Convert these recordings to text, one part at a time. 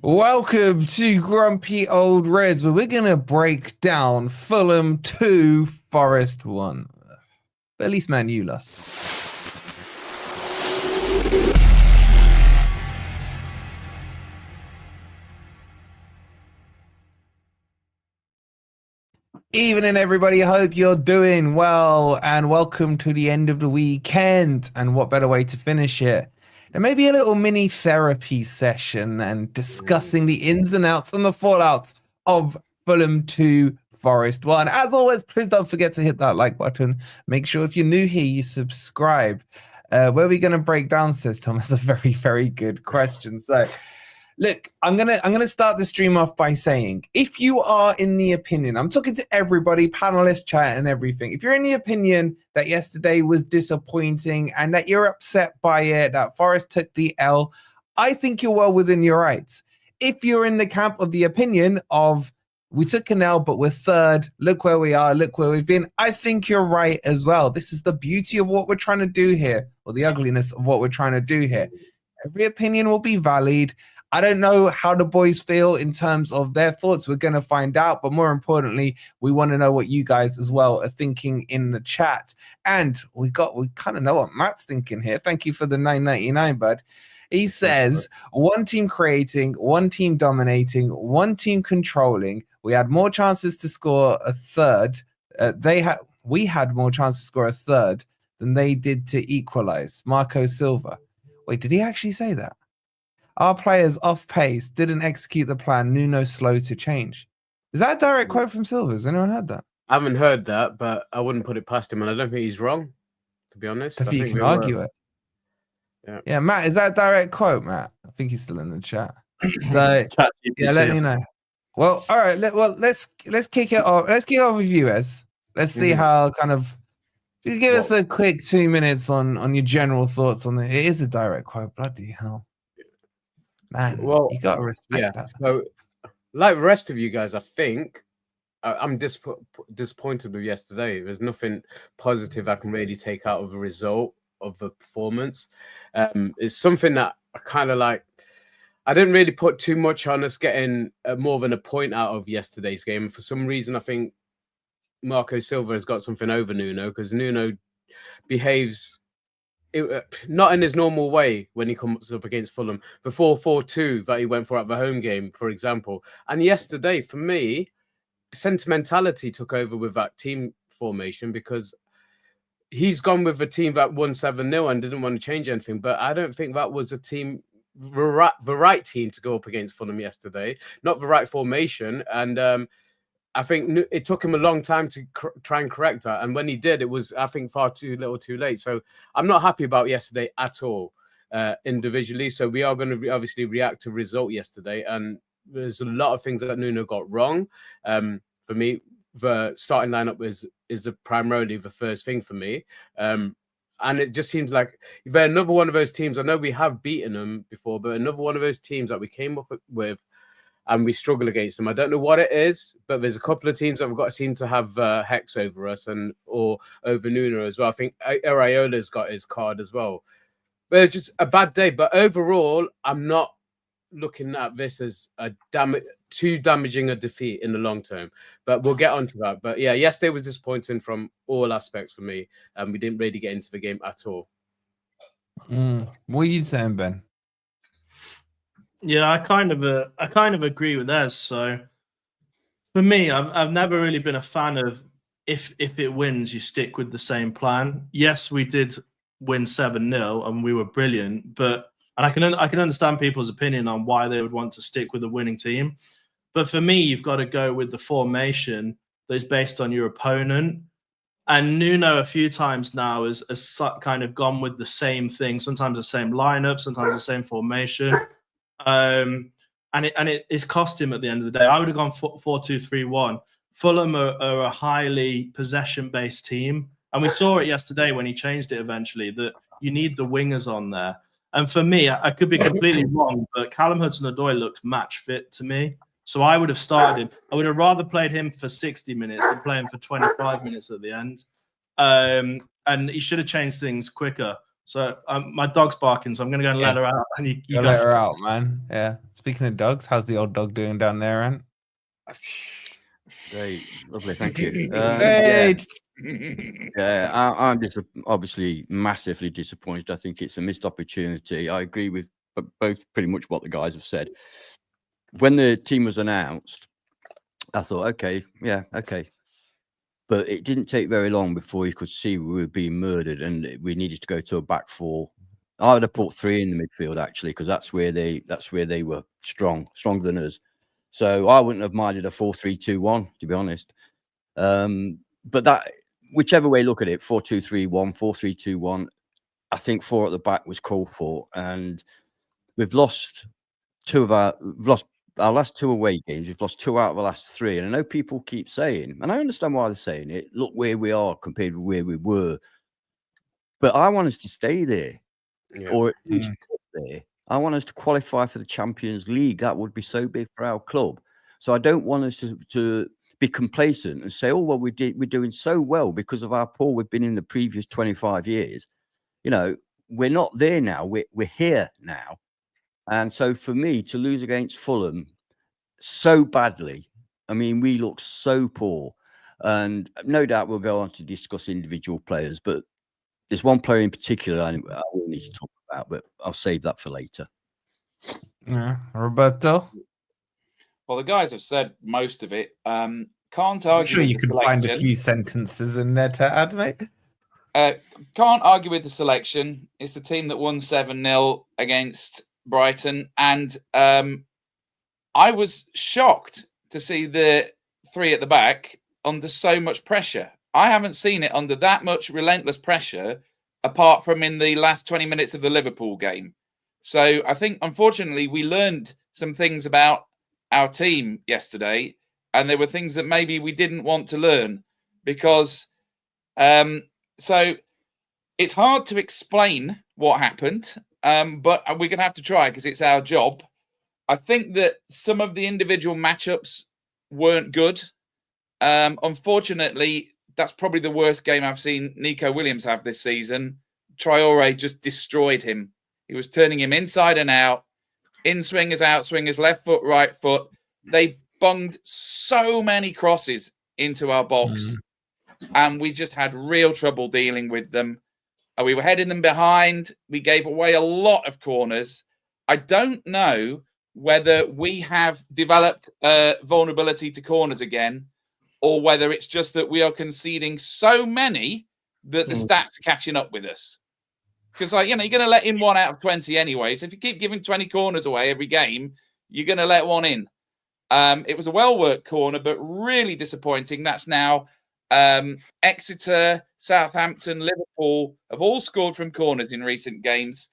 Welcome to Grumpy Old Reds, where we're going to break down Fulham 2, Forest 1. But at least, man, you lost. Evening, everybody. Hope you're doing well, and welcome to the end of the weekend. And what better way to finish it? There may be a little mini therapy session and discussing the ins and outs and the fallouts of Fulham 2, Forest 1. As always, please don't forget to hit that like button. Make sure if you're new here, you subscribe. Where are we going to break down, says Thomas? A very, very good question. So, look, I'm gonna start the stream off by saying, if you are in the opinion, I'm talking to everybody, panelists, chat, and everything. If you're in the opinion that yesterday was disappointing and that you're upset by it, that Forest took the L, I think you're well within your rights. If you're in the camp of the opinion of we took an L, but we're third, look where we are, look where we've been, I think you're right as well. This is the beauty of what we're trying to do here, or the ugliness of what we're trying to do here. Every opinion will be valid. I don't know how the boys feel in terms of their thoughts. We're going to find out. But more importantly, we want to know what you guys as well are thinking in the chat. And we kind of know what Matt's thinking here. Thank you for the $9.99, bud. He says, one team creating, one team dominating, one team controlling. We had more chances to score a third. We had more chances to score a third than they did to equalize. Marco Silva. Wait, did he actually say that? Our players off pace, didn't execute the plan. Nuno slow to change. Is that a direct quote from Silva? Has anyone heard that? I haven't heard that, but I wouldn't put it past him, and I don't think he's wrong, to be honest. I think you can argue it. Yeah, Matt, is that a direct quote, Matt? I think he's still in the chat. So, yeah, let me know. Well, all right. Let's kick it off. Let's kick it off with you, Ez. Let's see how kind of. Give us a quick 2 minutes on your general thoughts on it. It is a direct quote. Bloody hell. Man, you got to respect that. So, like the rest of you guys, I think I'm disappointed with yesterday. There's nothing positive I can really take out of the result of the performance. It's something that I kind of like. I didn't really put too much on us getting more than a point out of yesterday's game. And for some reason, I think Marco Silva has got something over Nuno, because Nuno behaves not in his normal way when he comes up against Fulham. The 4-4-2 that he went for at the home game, for example. And yesterday, for me, sentimentality took over with that team formation, because he's gone with a team that won 7-0 and didn't want to change anything. But I don't think that was a team, the right team to go up against Fulham yesterday, not the right formation. And I think it took him a long time to try and correct that. And when he did, it was, I think, far too little too late. So I'm not happy about yesterday at all, individually. So we are going to obviously react to result yesterday. And there's a lot of things that Nuno got wrong. For me, the starting lineup is primarily the first thing for me. And it just seems like they're another one of those teams. I know we have beaten them before, but another one of those teams that we came up with and we struggle against them. I don't know what it is, but there's a couple of teams that have seem to have hex over us or over Nuno as well. I think Araiola's got his card as well. But it's just a bad day. But overall, I'm not looking at this as too damaging a defeat in the long term. But we'll get onto that. But yeah, yesterday was disappointing from all aspects for me. And we didn't really get into the game at all. What are you saying, Ben? Yeah, I kind of agree with Ez. So for me, I've never really been a fan of if it wins, you stick with the same plan. Yes, we did win 7-0 and we were brilliant, and I can understand people's opinion on why they would want to stick with a winning team. But for me, you've got to go with the formation that is based on your opponent. And Nuno a few times now has kind of gone with the same thing, sometimes the same lineup, sometimes the same formation. And it's cost him at the end of the day. I would have gone 4-2-3-1. Fulham are a highly possession-based team. And we saw it yesterday when he changed it eventually, that you need the wingers on there. And for me, I could be completely wrong, but Callum Hudson-Odoi looked match fit to me. So I would have started him. I would have rather played him for 60 minutes than play him for 25 minutes at the end. And he should have changed things quicker. So my dog's barking, so I'm going to go and let her out. And you Go guys let her out, man. Yeah. Speaking of dogs, how's the old dog doing down there, Ant? Great, lovely, thank you. Hey. I'm just obviously massively disappointed. I think it's a missed opportunity. I agree with both pretty much what the guys have said. When the team was announced, I thought, okay, but it didn't take very long before you could see we were being murdered, and we needed to go to a back four. I would have put 3 in the midfield actually, because that's where they were stronger than us. So I wouldn't have minded a 4-3-2-1, to be honest. But that, whichever way you look at it, 4-2-3-1, 4-3-2-1, I think 4 at the back was called for, and we've lost our last 2 away games. We've lost 2 out of the last 3, and I know people keep saying, and I understand why they're saying it, look where we are compared with where we were. But I want us to stay there, or at least there. I want us to qualify for the Champions League. That would be so big for our club. So I don't want us to be complacent and say, oh, well, we're doing so well because of our poor we've been in the previous 25 years. You know, we're not there now. We're here now. And so for me to lose against Fulham so badly, I mean, we look so poor. And no doubt we'll go on to discuss individual players, but there's one player in particular I will need to talk about, but I'll save that for later. Yeah, Roberto? Well, the guys have said most of it. Can't argue. I'm sure with you the could find a selection. few sentences in there to add, mate. Can't argue with the selection. It's the team that won 7-0 against Brighton. And I was shocked to see the 3 at the back under so much pressure. I haven't seen it under that much relentless pressure, apart from in the last 20 minutes of the Liverpool game. So I think, unfortunately, we learned some things about our team yesterday, and there were things that maybe we didn't want to learn because so it's hard to explain what happened, but we're going to have to try because it's our job. I think that some of the individual matchups weren't good. Unfortunately, that's probably the worst game I've seen Nico Williams have this season. Traore just destroyed him. He was turning him inside and out, in swingers, out swingers, left foot, right foot. They bunged so many crosses into our box, and we just had real trouble dealing with them. We were heading them behind. We gave away a lot of corners. I don't know whether we have developed vulnerability to corners again, or whether it's just that we are conceding so many that the stats are catching up with us. Because, you're going to let in 1 out of 20 anyway. So if you keep giving 20 corners away every game, you're going to let one in. It was a well-worked corner, but really disappointing. That's now Exeter, Southampton, Liverpool have all scored from corners in recent games.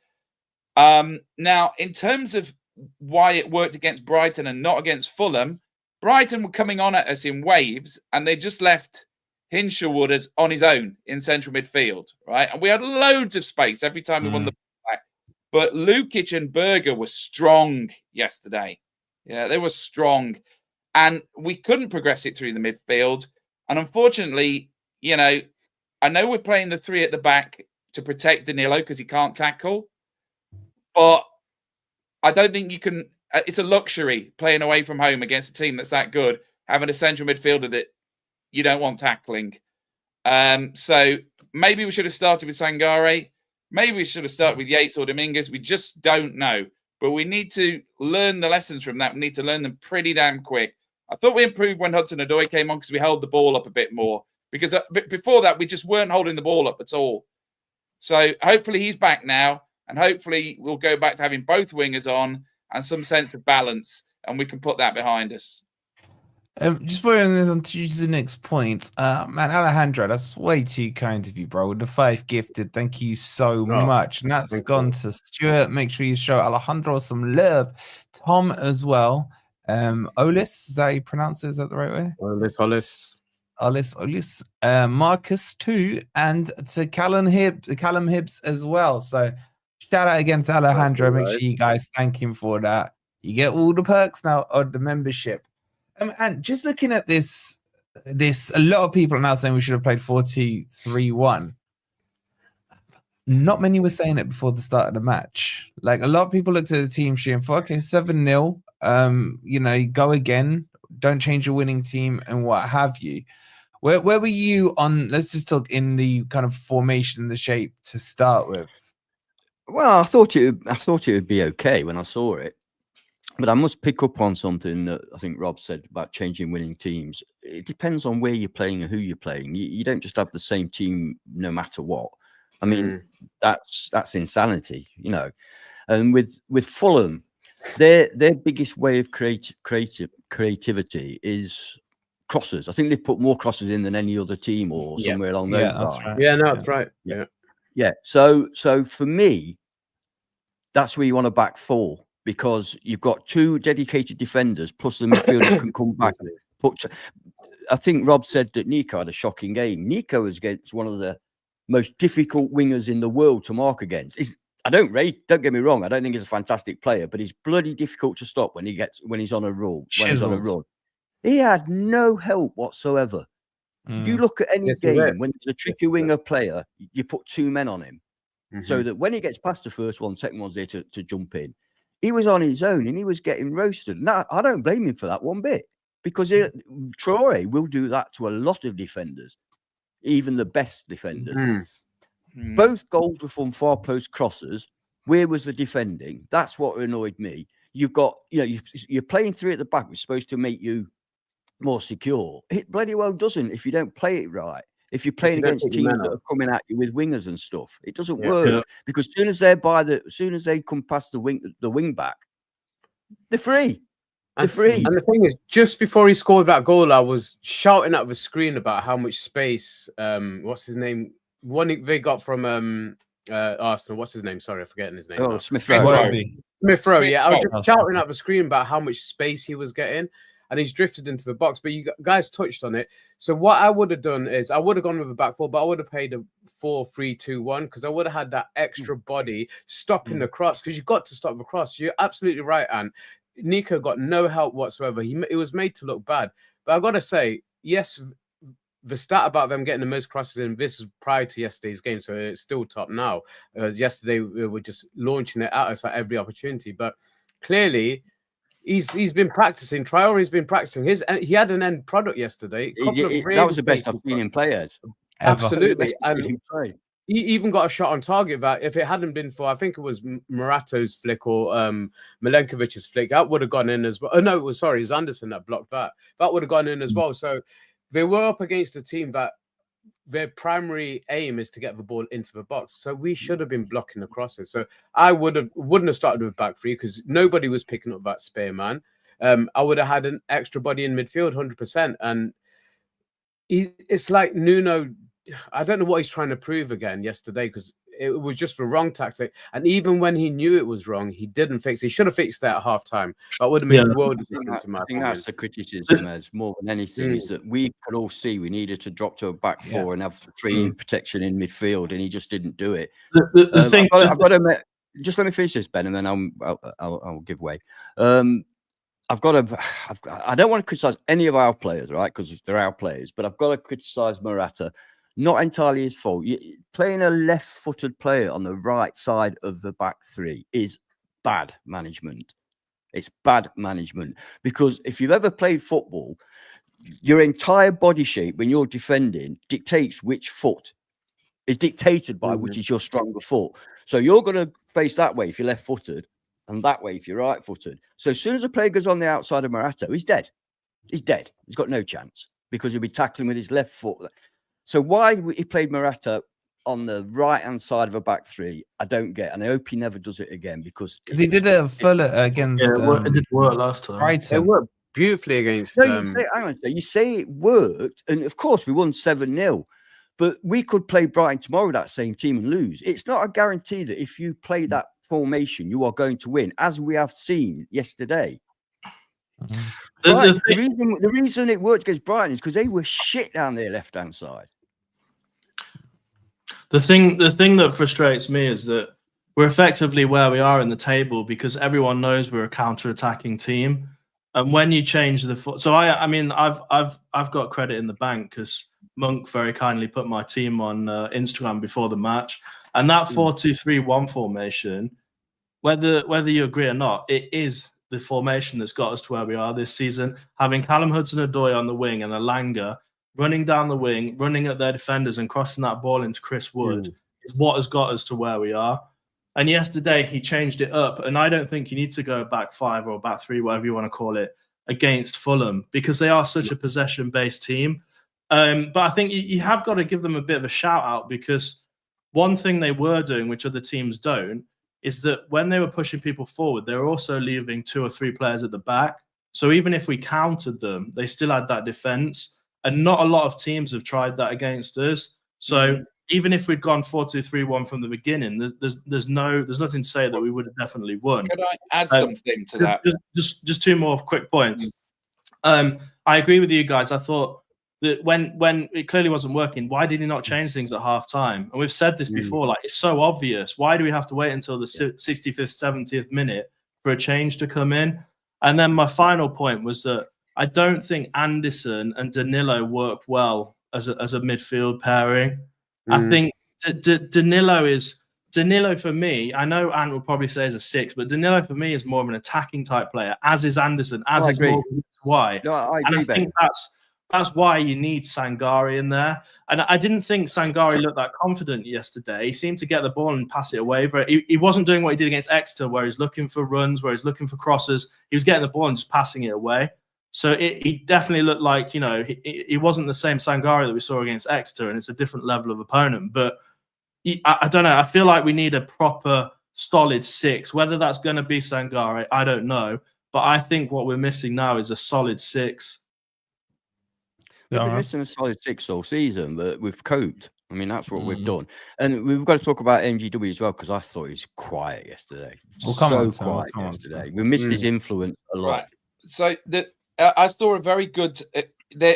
Now, in terms of why it worked against Brighton and not against Fulham, Brighton were coming on at us in waves, and they just left Hinshelwood on his own in central midfield, right? And we had loads of space every time we won the ball back. But Lukic and Berger were strong yesterday. Yeah, they were strong. And we couldn't progress it through the midfield. And unfortunately, I know we're playing the 3 at the back to protect Danilo because he can't tackle. But I don't think you can... It's a luxury playing away from home against a team that's that good, having a central midfielder that you don't want tackling. So maybe we should have started with Sangare. Maybe we should have started with Yates or Dominguez. We just don't know. But we need to learn the lessons from that. We need to learn them pretty damn quick. I thought we improved when Hudson-Odoi came on because we held the ball up a bit more. Because before that, we just weren't holding the ball up at all. So hopefully he's back now. And hopefully we'll go back to having both wingers on and some sense of balance. And we can put that behind us. Just following this on to the next point, man, Alejandro, that's way too kind of you, bro. With the 5 gifted, thank you so much. And that's gone to Stuart. Make sure you show Alejandro some love. Tom as well. Olis, is that how you pronounce it? Is that the right way? Olis. Marcus too, and to Callum Hibbs as well. So shout out again to Alejandro. Make sure you guys thank him for that. You get all the perks now of the membership. And just looking at this, a lot of people are now saying we should have played 4-2-3-1. not many were saying it before the start of the match. Like a lot of people looked at the team sheet and thought, okay, 7-0. You know, you go again, don't change your winning team and what have you. Where were you on? Let's just talk in the kind of formation, the shape to start with. Well, I thought it would be okay when I saw it, but I must pick up on something that I think Rob said about changing winning teams. It depends on where you're playing and who you're playing. You don't just have the same team no matter what. I mean, that's insanity, you know. And with Fulham, their biggest way of creativity is crosses. I think they've put more crosses in than any other team or somewhere along those lines. Right. Yeah, no, that's right. Yeah. So for me, that's where you want to back four, because you've got two dedicated defenders plus the midfielders can come back. I think Rob said that Nico had a shocking game. Nico was against one of the most difficult wingers in the world to mark against. Don't get me wrong, I don't think he's a fantastic player, but he's bloody difficult to stop when he's on a run. He had no help whatsoever. You look at any game when there's a tricky winger player, you put two men on him, so that when he gets past the first one, second one's there to jump in. He was on his own and he was getting roasted. Now, I don't blame him for that one bit, because Traore will do that to a lot of defenders, even the best defenders. Both goals were from far post crosses. Where was the defending? That's what annoyed me. You've got, you're playing three at the back, which is supposed to make you more secure. It bloody well doesn't if you don't play it right. If you're playing against teams that are coming at you with wingers and stuff, it doesn't work. Because as soon as they come past the wing back, they're free. They're free. And the thing is, just before he scored that goal, I was shouting out of the screen about how much space. What's his name? One they got from Arsenal. What's his name? Sorry, I'm forgetting his name. Oh, Smith Rowe. Smith Rowe. Yeah, I was just shouting out of the screen about how much space he was getting. And he's drifted into the box, but you guys touched on it. So what I would have done is I would have gone with a back four, but I would have played a 4-3-2-1, because I would have had that extra body stopping the cross, because you've got to stop the cross. You're absolutely right, and Nico got no help whatsoever. He was made to look bad. But I got to say, yes, the stat about them getting the most crosses in, this is prior to yesterday's game, so it's still top now. Yesterday, we were just launching it at us at every opportunity. But clearly, he's been practicing. Traore's been practicing. He had an end product yesterday. That was the best I've seen him play as. Absolutely. And he even got a shot on target that if it hadn't been for, I think it was Morato's flick or Milenkovic's flick, that would have gone in as well. Oh, no, it was Anderson that blocked that. That would have gone in as well. So they were up against a team that their primary aim is to get the ball into the box. So we should have been blocking the crosses. So I wouldn't have started with back three, because nobody was picking up that spare man. I would have had an extra body in midfield, 100%. And it's like Nuno, I don't know what he's trying to prove again yesterday, because it was just the wrong tactic. And even when he knew it was wrong, he didn't fix it. He should have fixed it at half time. That would have made the world of difference. I think that's the criticism, as more than anything, is that we could all see we needed to drop to a back four and have three protection in midfield, and he just didn't do it. I've got to admit, just let me finish this, Ben, and then I'll give way. I don't want to criticize any of our players, right? Because they're our players, but I've got to criticize Morato. Not entirely his fault. Playing a left-footed player on the right side of the back three is bad management. It's bad management, because if you've ever played football, your entire body shape when you're defending dictates which foot is dictated by which is your stronger foot. So you're going to face that way if you're left-footed, and that way if you're right-footed. So as soon as a player goes on the outside of Morato, he's dead. He's dead. He's got no chance, because he'll be tackling with his left foot. So why he played Morato on the right-hand side of a back three, I don't get. And I hope he never does it again, because he did it Fulham against. It did work last time. Brighton. It worked beautifully against. You say it worked, and of course we won 7-0, but we could play Brighton tomorrow, that same team, and lose. It's not a guarantee that if you play that formation, you are going to win, as we have seen yesterday. The reason it worked against Brighton is because they were shit down their left-hand side. The thing that frustrates me is that we're effectively where we are in the table because everyone knows we're a counter-attacking team. And when you change the foot, so I mean, I've got credit in the bank because Monk very kindly put my team on Instagram before the match, And that 4-2-3-1 formation, whether you agree or not, it is the formation that's got us to where we are this season. Having Callum Hudson-Odoi on the wing and Elanga running down the wing, running at their defenders and crossing that ball into Chris Wood is what has got us to where we are. And yesterday he changed it up. And I don't think you need to go back 5 or back 3, whatever you want to call it, against Fulham, because they are such a possession-based team. But I think you have got to give them a bit of a shout out, because one thing they were doing, which other teams don't, is that when they were pushing people forward, they were also leaving 2 or 3 players at the back. So even if we countered them, they still had that defense. And not a lot of teams have tried that against us. So even if we'd gone 4-2-3-1 from the beginning, there's nothing to say that we would have definitely won. Could I add something to that? Just 2 more quick points. I agree with you guys. I thought that when it clearly wasn't working, why did he not change things at half time? And we've said this before, like, it's so obvious. Why do we have to wait until the 65th, 70th minute for a change to come in? And then my final point was that I don't think Anderson and Danilo work well as a midfield pairing. I think Danilo for me, I know Ant will probably say is a 6, but Danilo for me is more of an attacking type player, as is Anderson, as is Morgan White. No, I agree, and I think that's why you need Sangare in there. And I didn't think Sangare looked that confident yesterday. He seemed to get the ball and pass it away. He wasn't doing what he did against Exeter, where he's looking for runs, where he's looking for crosses. He was getting the ball and just passing it away. So he definitely looked like, he wasn't the same Sangare that we saw against Exeter, and it's a different level of opponent. But I don't know. I feel like we need a proper, solid 6. Whether that's going to be Sangare, I don't know. But I think what we're missing now is a solid 6. We've been missing a solid 6 all season, but we've coped. I mean, that's what we've done. And we've got to talk about MGW as well, because I thought he was quiet yesterday. Well, quiet yesterday. We missed his influence a lot. Right. So I saw a very good...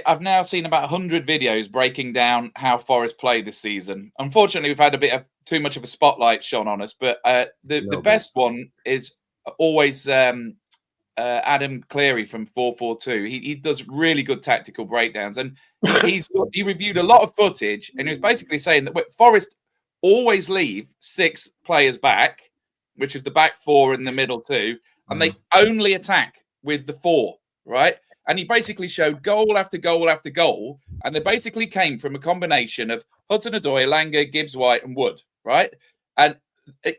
I've now seen about 100 videos breaking down how Forest play this season. Unfortunately, we've had a bit of too much of a spotlight shone on us, but the best one is always Adam Cleary from 442. He does really good tactical breakdowns, and he reviewed a lot of footage, and he was basically saying that Forest always leave 6 players back, which is the back 4 and the middle 2, and they only attack with the 4, right? And he basically showed goal after goal after goal, and they basically came from a combination of Hudson-Odoi, Elanga, Gibbs-White, and Wood, right? And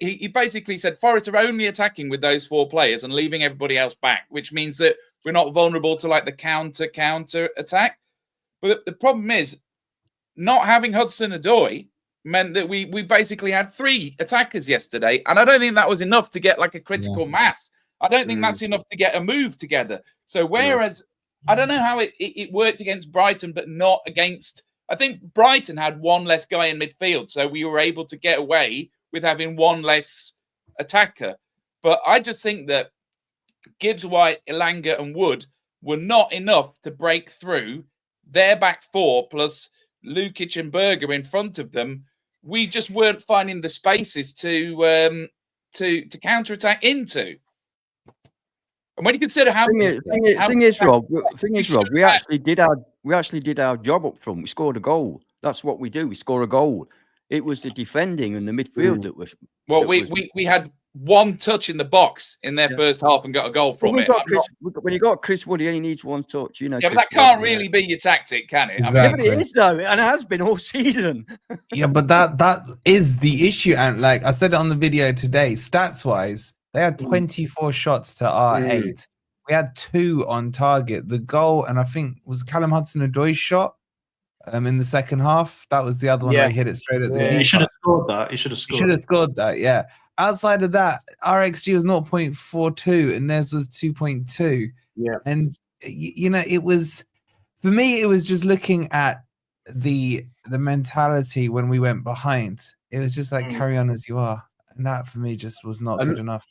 he basically said Forest are only attacking with those 4 players and leaving everybody else back, which means that we're not vulnerable to like the counter attack. But the problem is, not having Hudson-Odoi meant that we basically had 3 attackers yesterday, and I don't think that was enough to get like a critical mass. I don't think that's enough to get a move together. So whereas I don't know how it worked against Brighton, but not against... I think Brighton had 1 less guy in midfield, so we were able to get away with having 1 less attacker. But I just think that Gibbs, White, Elanga and Wood were not enough to break through their back 4 plus Lukic and Berger in front of them. We just weren't finding the spaces to counter-attack into. And when you consider how thing is, Rob, we actually did our job up front. We scored a goal. That's what we do. We score a goal. It was the defending and the midfield that was. Well, we had 1 touch in the box in their first half and got a goal from it. When you got Chris Wood, he only needs 1 touch. Yeah, but that can't really be your tactic, can it? Exactly. I mean, it is though, and it has been all season. Yeah, but that is the issue, and like I said it on the video today, stats wise, they had 24 shots to our 8. We had 2 on target. The goal, and I think was Callum Hudson-Odoi's shot in the second half. That was the other one where he hit it straight at the keeper. He should have scored that. He should have scored that, yeah. Outside of that, our XG was 0.42 and theirs was 2.2. Yeah. And, it was, for me, it was just looking at the mentality when we went behind. It was just like, carry on as you are. And that for me just was not good enough.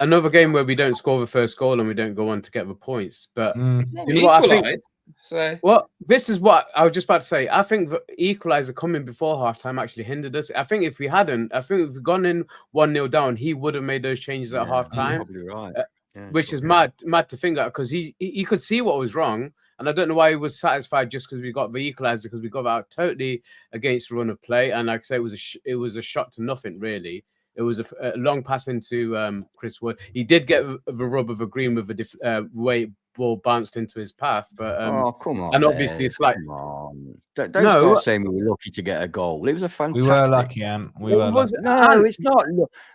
Another game where we don't score the first goal and we don't go on to get the points. But you know what I think? Well, this is what I was just about to say. I think the equaliser coming before halftime actually hindered us. I think if we hadn't, if we'd gone in 1-0 down, he would have made those changes at halftime. Probably right. Which is mad to think that, because he could see what was wrong, And I don't know why he was satisfied just because we got the equaliser, because we got out totally against the run of play. And like I say, it was a shot to nothing, really. It was a long pass into Chris Wood. He did get the rub of agreeing with the way ball bounced into his path, but oh, come on! and obviously it's like, come on. Don't start saying we were lucky to get a goal. It was a fantastic. We were lucky, Ant. We were lucky. No, it's not.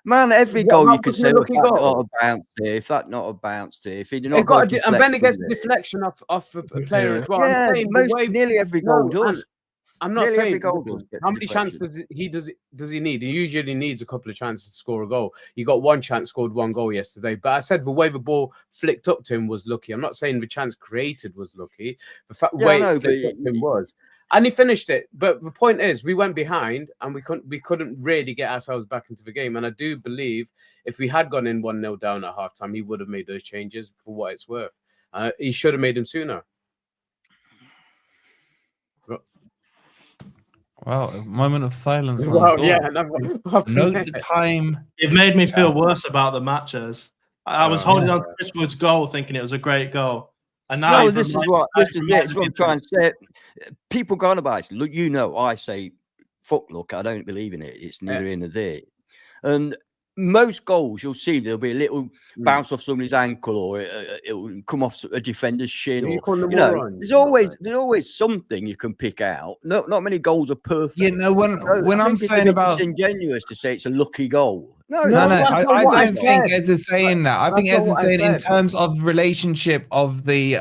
Man, every goal you could say, look, that's not a bounce here. If that's not a bounce here, if he did not got and then it gets deflection off a player as well. Yeah, I'm saying nearly every goal does. I'm not saying how many chances does he need? He usually needs a couple of chances to score a goal. He got one chance, scored one goal yesterday. But I said the way the ball flicked up to him was lucky. I'm not saying the chance created was lucky. The way it flicked up to him was. And he finished it. But the point is, we went behind and we couldn't really get ourselves back into the game. And I do believe if we had gone in 1-0 down at halftime, he would have made those changes for what it's worth. He should have made them sooner. Well, a moment of silence. Well, yeah. Note the time. It made me feel worse about the matches. I was holding on to Chris Wood's goal, thinking it was a great goal. And now this is what I'm trying to say. People go on about it. Look, I say, fuck, look, I don't believe in it. It's neither in nor there. And most goals, you'll see there'll be a little bounce off somebody's ankle, or it'll come off a defender's shin. Or, there's always something you can pick out. Not many goals are perfect. When I'm saying about disingenuous to say it's a lucky goal. No, I don't think Ez is saying that. I think Ez is saying in terms of relationship of the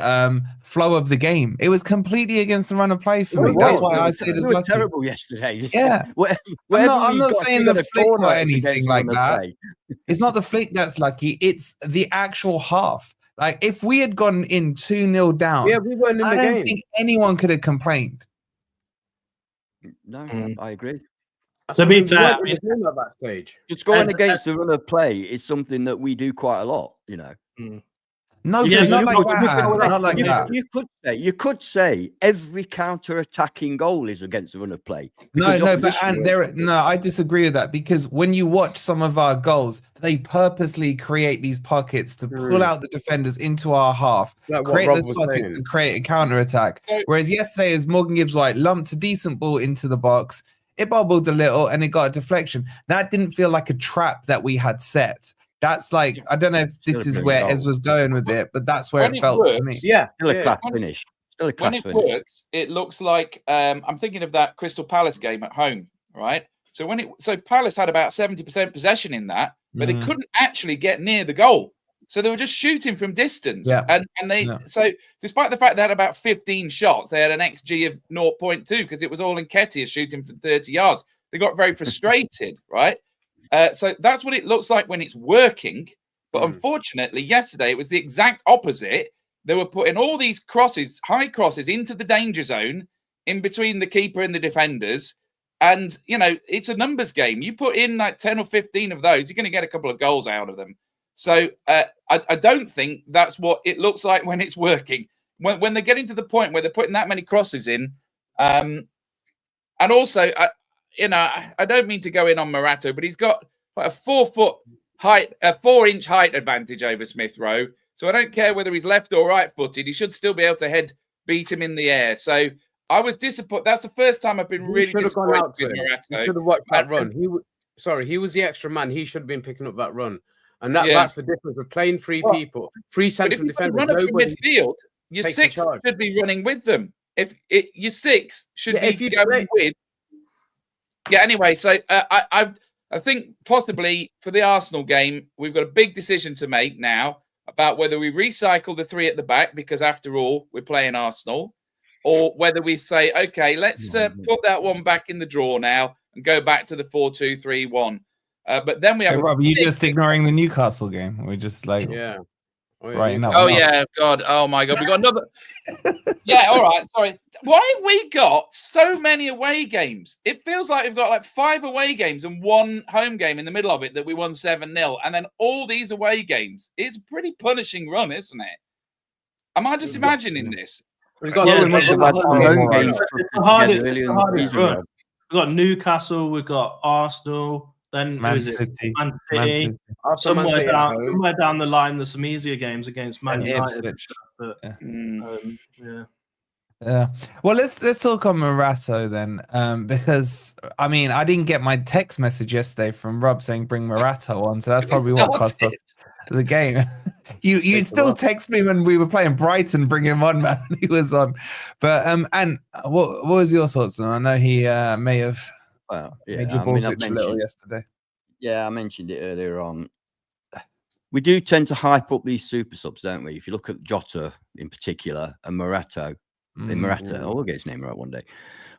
flow of the game, it was completely against the run of play for me. That's why I say it was terrible yesterday. Yeah, I'm not saying the flick or anything like that. It's not the flick that's lucky. It's the actual half. Like if we had gone in 2-0 down, we weren't in the game. I don't think anyone could have complained. No, I agree. To be fair, at that stage, just going against the run of play is something that we do quite a lot, No, not like that. You could say every counter-attacking goal is against the run of play. I disagree with that, because when you watch some of our goals, they purposely create these pockets to pull out the defenders into our half, create those pockets and create a counter-attack. Whereas yesterday, as Morgan Gibbs White lumped a decent ball into the box, it bobbled a little and it got a deflection. That didn't feel like a trap that we had set. That's like, I don't know if this is where Ez was going with it, but that's where it felt to me. Yeah. Still a class finish. When it works, it looks like, I'm thinking of that Crystal Palace game at home, right? So Palace had about 70% possession in that, but they couldn't actually get near the goal. So they were just shooting from distance. So despite the fact they had about 15 shots, they had an XG of 0.2 because it was all Nketiah shooting from 30 yards. They got very frustrated, right? So that's what it looks like when it's working. But unfortunately, yesterday, it was the exact opposite. They were putting all these crosses, high crosses, into the danger zone in between the keeper and the defenders. And, it's a numbers game. You put in like 10 or 15 of those, you're going to get a couple of goals out of them. So I don't think that's what it looks like when it's working. When they're getting to the point where they're putting that many crosses in. And also, I don't mean to go in on Morato, but he's got like a 4-inch height advantage over Smith Rowe. So I don't care whether he's left or right footed. He should still be able to beat him in the air. So I was disappointed. That's the first time I've been really disappointed with Morato. He should have watched that run. He was the extra man. He should have been picking up that run. And that's the difference of playing three people, three central defenders. Run from midfield, your six should be running with them. Your six should be going with. Yeah. Anyway, so I think possibly for the Arsenal game, we've got a big decision to make now about whether we recycle the three at the back, because after all, we're playing Arsenal, or whether we say, okay, let's put that one back in the drawer now and go back to the 4-2-3-1. But then we have. Rob, are you just ignoring the Newcastle game? We're just like, right now. Oh yeah, God! Oh my God, we got another. Yeah, all right. Sorry. Why have we got so many away games? It feels like we've got like 5 away games and 1 home game in the middle of it that we won 7-0, and then all these away games. It's a pretty punishing run, isn't it? Am I just imagining this? We've got home games. We've got Newcastle, we've got Arsenal, Then who Man is it? City. Man Man City. City. After Man City at home, Somewhere down the line, there's some easier games against Man And United. Ipswich. But, Mm. yeah. Yeah. Well, let's talk on Morato then, because I mean I didn't get my text message yesterday from Rob saying bring Morato on, so that's probably what cost us the game. you still text me when we were playing Brighton, bring him on, man. He was on, but and what was your thoughts on? I know he may have made your ball twitch a little yesterday. Yeah, I mentioned it earlier on. We do tend to hype up these super subs, don't we? If you look at Jota in particular and Morato. I'll get his name right one day.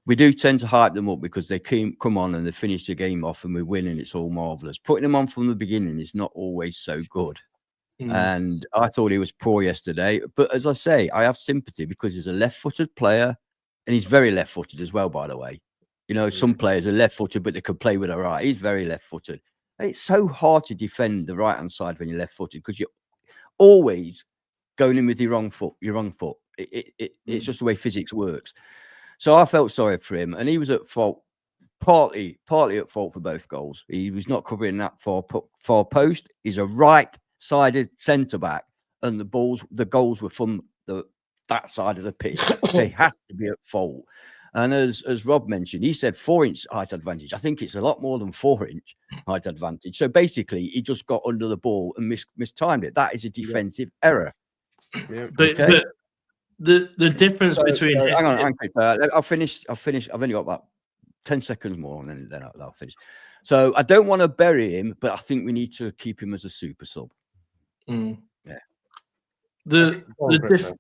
We do tend to hype them up because they come on and they finish the game off and we win and it's all marvelous. Putting them on from the beginning is not always so good. And I thought he was poor yesterday. But as I say, I have sympathy because he's a left-footed player and he's very left-footed as well, by the way. You know, some players are left-footed, but they can play with a right. He's very left-footed. It's so hard to defend the right-hand side when you're left-footed because you're always going in with your wrong foot. It's just the way physics works. So I felt sorry for him, and he was at fault, partly at fault for both goals. He was not covering that far post. He's a right-sided centre back, and the goals were from that side of the pitch. They have to be at fault. And as Rob mentioned, he said 4-inch height advantage. I think it's a lot more than 4-inch height advantage. So basically, he just got under the ball and mistimed it. That is a defensive error. Yeah. But the difference between hang on, I'll finish. I've only got about 10 seconds more, and then I'll finish. So I don't want to bury him, but I think we need to keep him as a super sub. Yeah. Go on,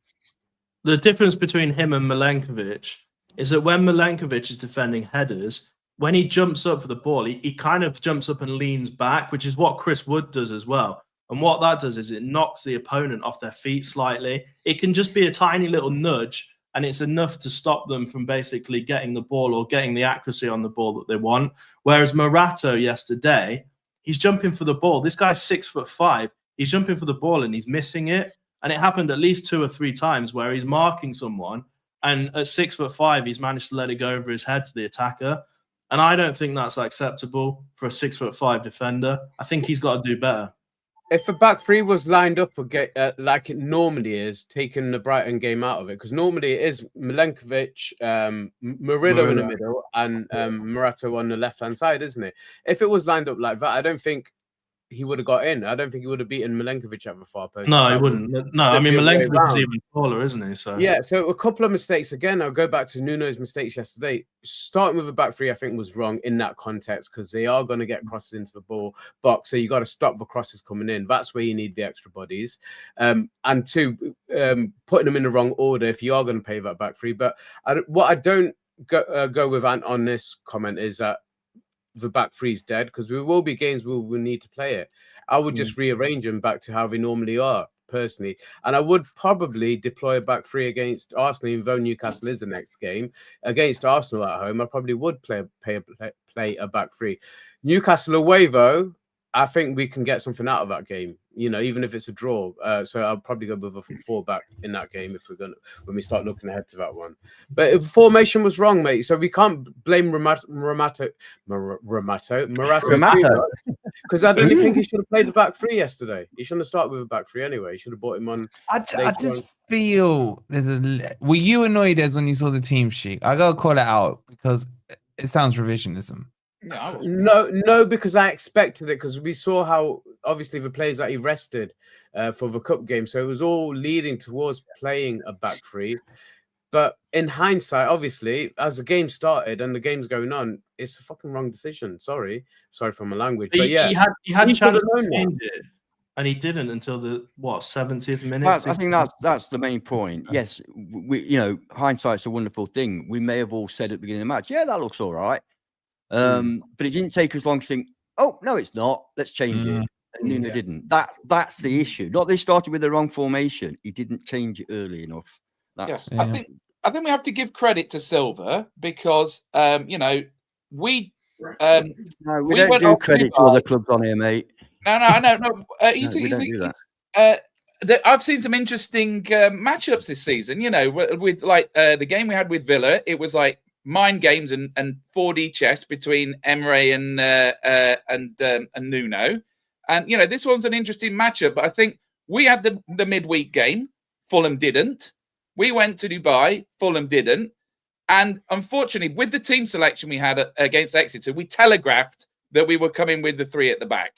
The difference between him and Milenkovic is that when Milenkovic is defending headers, when he jumps up for the ball, he kind of jumps up and leans back, which is what Chris Wood does as well. And what that does is it knocks the opponent off their feet slightly. It can just be a tiny little nudge, and it's enough to stop them from basically getting the ball or getting the accuracy on the ball that they want. Whereas Morato yesterday, he's jumping for the ball. This guy's 6'5". He's jumping for the ball and he's missing it. And it happened at least 2 or 3 times where he's marking someone, and at 6'5", he's managed to let it go over his head to the attacker. And I don't think that's acceptable for a 6'5" defender. I think he's got to do better. If a back three was lined up like it normally is, taking the Brighton game out of it, because normally it is Milenkovic, Morato in the middle, and Morato on the left-hand side, isn't it? If it was lined up like that, I don't think he would have got in. I don't think he would have beaten Milenkovic at the far post. No, he wouldn't. No, I mean, Milenkovic is even taller, isn't he? So yeah, so a couple of mistakes. Again, I'll go back to Nuno's mistakes yesterday. Starting with a back three, I think, was wrong in that context because they are going to get crosses into the ball box. So you got to stop the crosses coming in. That's where you need the extra bodies. And 2, putting them in the wrong order if you are going to play that back three. But what I don't go with Ant on this comment is that the back three is dead, because there will be games where we'll need to play it. I would just rearrange them back to how they normally are, personally. And I would probably deploy a back three against Arsenal, even though Newcastle is the next game. Against Arsenal at home, I probably would play a back three. Newcastle away, though, I think we can get something out of that game, you know, even if it's a draw. So I'll probably go with a 4 back in that game if when we start looking ahead to that one. But if formation was wrong, mate, so we can't blame Morato, because I don't think he should have played the back three yesterday. He shouldn't have started with a back three anyway. He should have brought him on. I just feel were you annoyed as when you saw the team sheet? I gotta call it out because it sounds revisionism. No, because I expected it, because we saw how obviously the players that he rested for the cup game, so it was all leading towards playing a back three. But in hindsight, obviously, as the game started and the game's going on, it's a fucking wrong decision. Sorry for my language, but yeah, he had a chance to change it, and he didn't until the 70th minute. I think that's the main point. Yes, hindsight's a wonderful thing. We may have all said at the beginning of the match, yeah, that looks all right. But it didn't take us long to think, oh, no, it's not. Let's change it. And Nuno didn't. That's the issue. Not they started with the wrong formation. He didn't change it early enough. I think we have to give credit to Silva because, we don't do credit to other clubs on here, mate. No. We don't do that. I've seen some interesting matchups this season, with like the game we had with Villa. It was like mind games and 4D chess between Emre and Nuno. And, you know, this one's an interesting matchup, but I think we had the midweek game. Fulham didn't. We went to Dubai. Fulham didn't. And unfortunately, with the team selection we had against Exeter, we telegraphed that we were coming with the 3 at the back.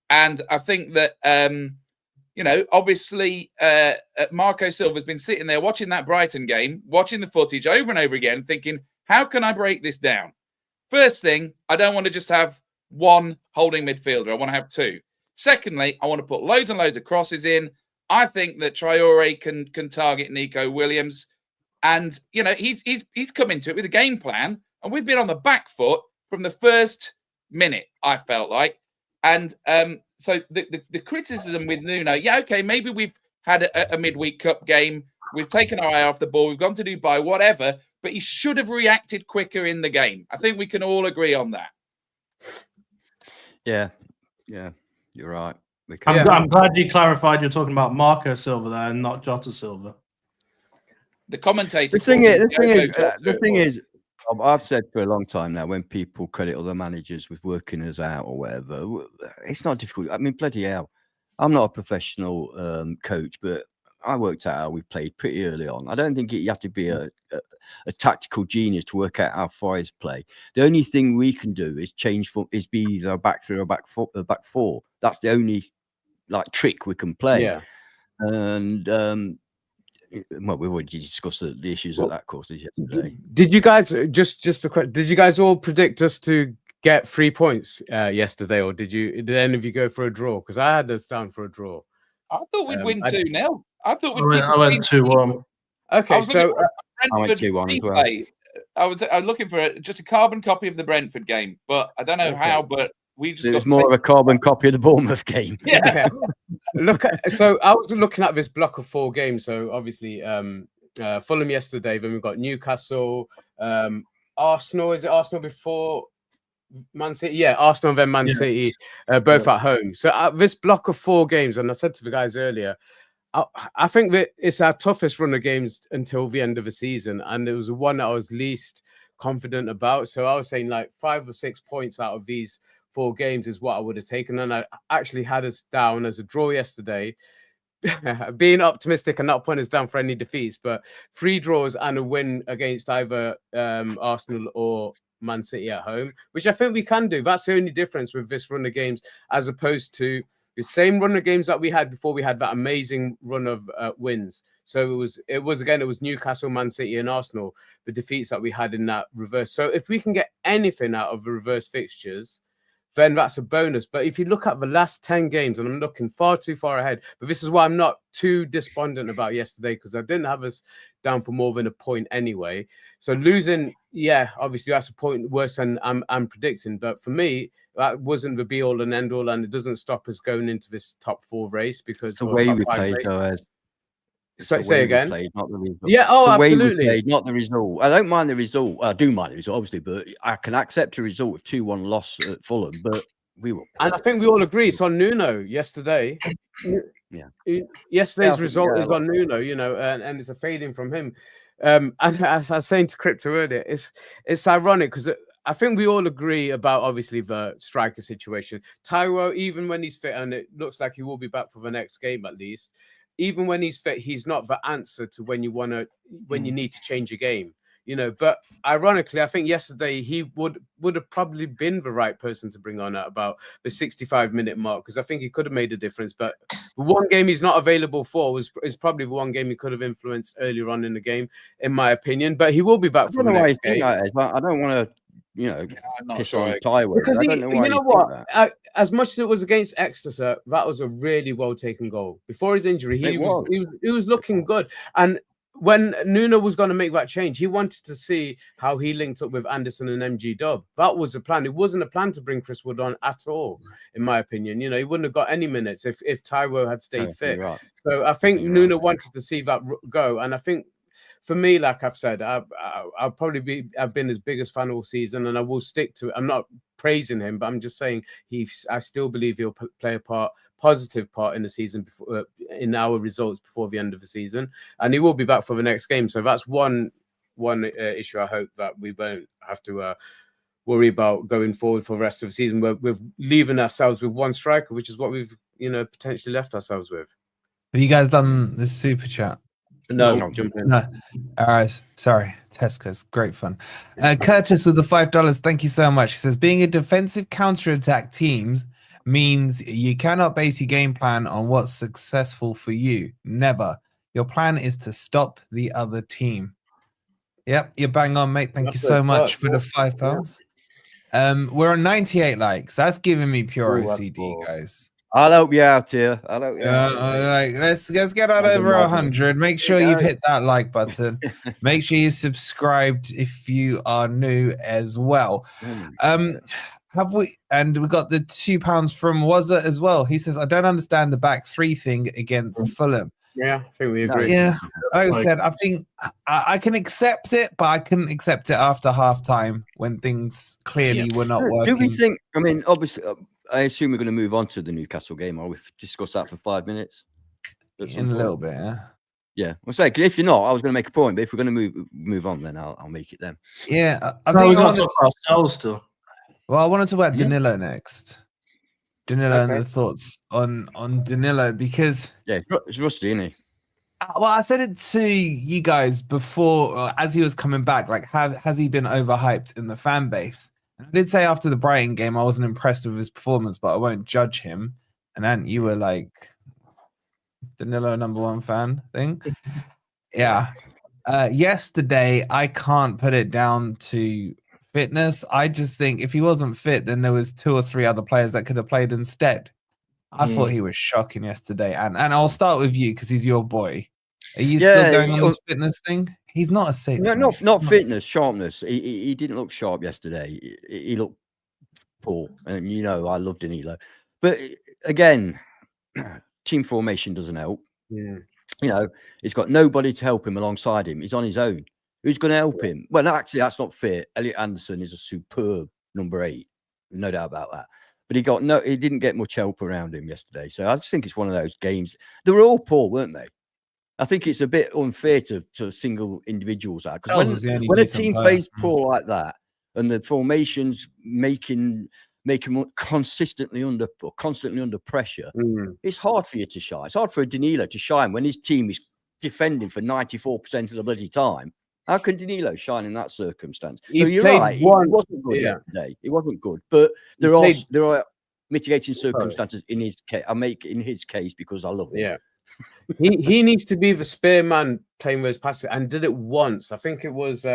And I think that, you know, obviously, Marco Silva's been sitting there watching that Brighton game, watching the footage over and over again, thinking, how can I break this down? First thing, I don't want to just have one holding midfielder. I want to have 2. Secondly, I want to put loads and loads of crosses in. I think that Traore can target Nico Williams. And, you know, he's come into it with a game plan. And we've been on the back foot from the first minute, I felt like. And so the criticism with Nuno, yeah, okay, maybe we've had a midweek cup game. We've taken our eye off the ball. We've gone to Dubai, whatever. But he should have reacted quicker in the game. I think we can all agree on that. Yeah, you're right. I'm glad you clarified you're talking about Marco Silva there and not Jota Silva. The commentator. The thing is, I've said for a long time now, when people credit other managers with working us out or whatever, it's not difficult. I mean, bloody hell, I'm not a professional coach, but I worked out how we played pretty early on. I don't think you have to be a tactical genius to work out how Forest play. The only thing we can do is be either a back 3 or back 4. That's the only trick we can play. Yeah. And well, we've already discussed the issues of that course yesterday. Did you guys did you guys all predict us to get 3 points yesterday, or did any of you go for a draw? Because I had us down for a draw. I thought we'd win 2-0. I thought we'd. I went 2-1. Okay, so I went 2-1 as well. I was looking for just a carbon copy of the Brentford game, but I don't know how. But we just got more of a carbon copy of the Bournemouth game. Yeah. So I was looking at this block of 4 games. So obviously, Fulham yesterday. Then we've got Newcastle, Arsenal. Is it Arsenal before Man City? Yeah, Arsenal and then Man City, both at home. So this block of 4 games, and I said to the guys earlier, I think that it's our toughest run of games until the end of the season, and it was the one that I was least confident about. So I was saying 5 or 6 points out of these 4 games is what I would have taken, and I actually had us down as a draw yesterday. Being optimistic and not putting us down for any defeats, but 3 draws and a win against either Arsenal or Man City at home, which I think we can do. That's the only difference with this run of games as opposed to the same run of games that we had before we had that amazing run of wins. So it was Newcastle, Man City and Arsenal, the defeats that we had in that reverse. So if we can get anything out of the reverse fixtures, then that's a bonus. But if you look at the last 10 games, and I'm looking far too far ahead, but this is why I'm not too despondent about yesterday, because I didn't have us down for more than a point anyway. So losing, obviously that's a point worse than I'm predicting. But for me, that wasn't the be-all and end-all, and it doesn't stop us going into this top 4 race because the way we played, though. Say again. Played, not the result. Yeah, absolutely. Played, not the result. I don't mind the result. I do mind the result, obviously, but I can accept a result of 2-1 loss at Fulham. But we were. And I think we all agree it's on Nuno yesterday. Yesterday's result is on Nuno, and it's a fading from him. And as I was saying to Crypto earlier, it's ironic because I think we all agree about obviously the striker situation. Taiwo, even when he's fit, and it looks like he will be back for the next game at least. Even when he's fit, he's not the answer to when you need to change a game, But ironically, I think yesterday he would have probably been the right person to bring on at about the 65-minute mark, because I think he could have made a difference. But the one game he's not available for is probably the one game he could have influenced earlier on in the game, in my opinion. But he will be back for the next game. I don't want to. I'm not piss sure. on Taiwo. Because I don't know why what? As much as it was against Exeter, that was a really well taken goal. Before his injury, he was looking good. And when Nuno was going to make that change, he wanted to see how he linked up with Anderson and MG Dub. That was the plan. It wasn't a plan to bring Chris Wood on at all, in my opinion. He wouldn't have got any minutes if Taiwo had stayed fit. Right. So I think Nuno wanted to see that go. And I think, for me, like I've said, I'll probably I've been his biggest fan all season, and I will stick to it. I'm not praising him, but I'm just saying I still believe he'll play a positive part in the season in our results before the end of the season, and he will be back for the next game. So that's one one issue I hope that we won't have to worry about going forward for the rest of the season. We're leaving ourselves with one striker, which is what we've potentially left ourselves with. Have you guys done the super chat? No, jump in. No. All right. Sorry. Tesco's. Great fun. Curtis with the $5. Thank you so much. He says, being a defensive counter-attack teams means you cannot base your game plan on what's successful for you. Never. Your plan is to stop the other team. Yep. You're bang on, mate. Thank you so much for the £5. We're on 98 likes. That's giving me pure OCD, guys. I'll help you out here. Let's get on over 100. Make sure you've hit that like button. Make sure you subscribed if you are new as well. Have we? And we got the £2 from Wazza as well. He says, I don't understand the back three thing against Fulham. Yeah, I think we agree. Yeah, like I said, I think I can accept it, but I couldn't accept it after halftime when things clearly were not working. Do we think? I mean, obviously, I assume we're going to move on to the Newcastle game. Or we've discussed that for 5 minutes. In a little bit, yeah. Yeah, I'll say if you're not, I was going to make a point, but if we're going to move on, then I'll make it then. Yeah, I think we got to talk ourselves still. Well, I want to talk about Danilo next. Danilo and the thoughts on Danilo, because it's rusty, isn't he? Well, I said it to you guys before, as he was coming back. Like, has he been overhyped in the fan base? And I did say after the Brighton game, I wasn't impressed with his performance, but I won't judge him. And then you were like, Danilo #1 fan thing. Yeah. Yesterday, I can't put it down to fitness. I just think if he wasn't fit, then there was 2 or 3 other players that could have played instead. I thought he was shocking yesterday, and I'll start with you because he's your boy. Are you still going on this fitness thing? He's not a 6. No, not fitness, sharpness. He didn't look sharp yesterday. He looked poor, and I love Danilo, but again, team formation doesn't help. Yeah. He's got nobody to help him alongside him. He's on his own. Who's going to help him? Well, actually, that's not fair. Elliot Anderson is a superb number 8, no doubt about that. But he didn't get much help around him yesterday. So I just think it's one of those games. They were all poor, weren't they? I think it's a bit unfair to single individuals out, because when a team plays poor like that, and the formations make him constantly under pressure, it's hard for you to shine. It's hard for Danilo to shine when his team is defending for 94% of the bloody time. How can Danilo shine in that circumstance? So you're right. He wasn't good yesterday. It wasn't good, but there are mitigating circumstances in his case. I make in his case because I love him. Yeah, he needs to be the spear man playing those passes, and did it once. I think it was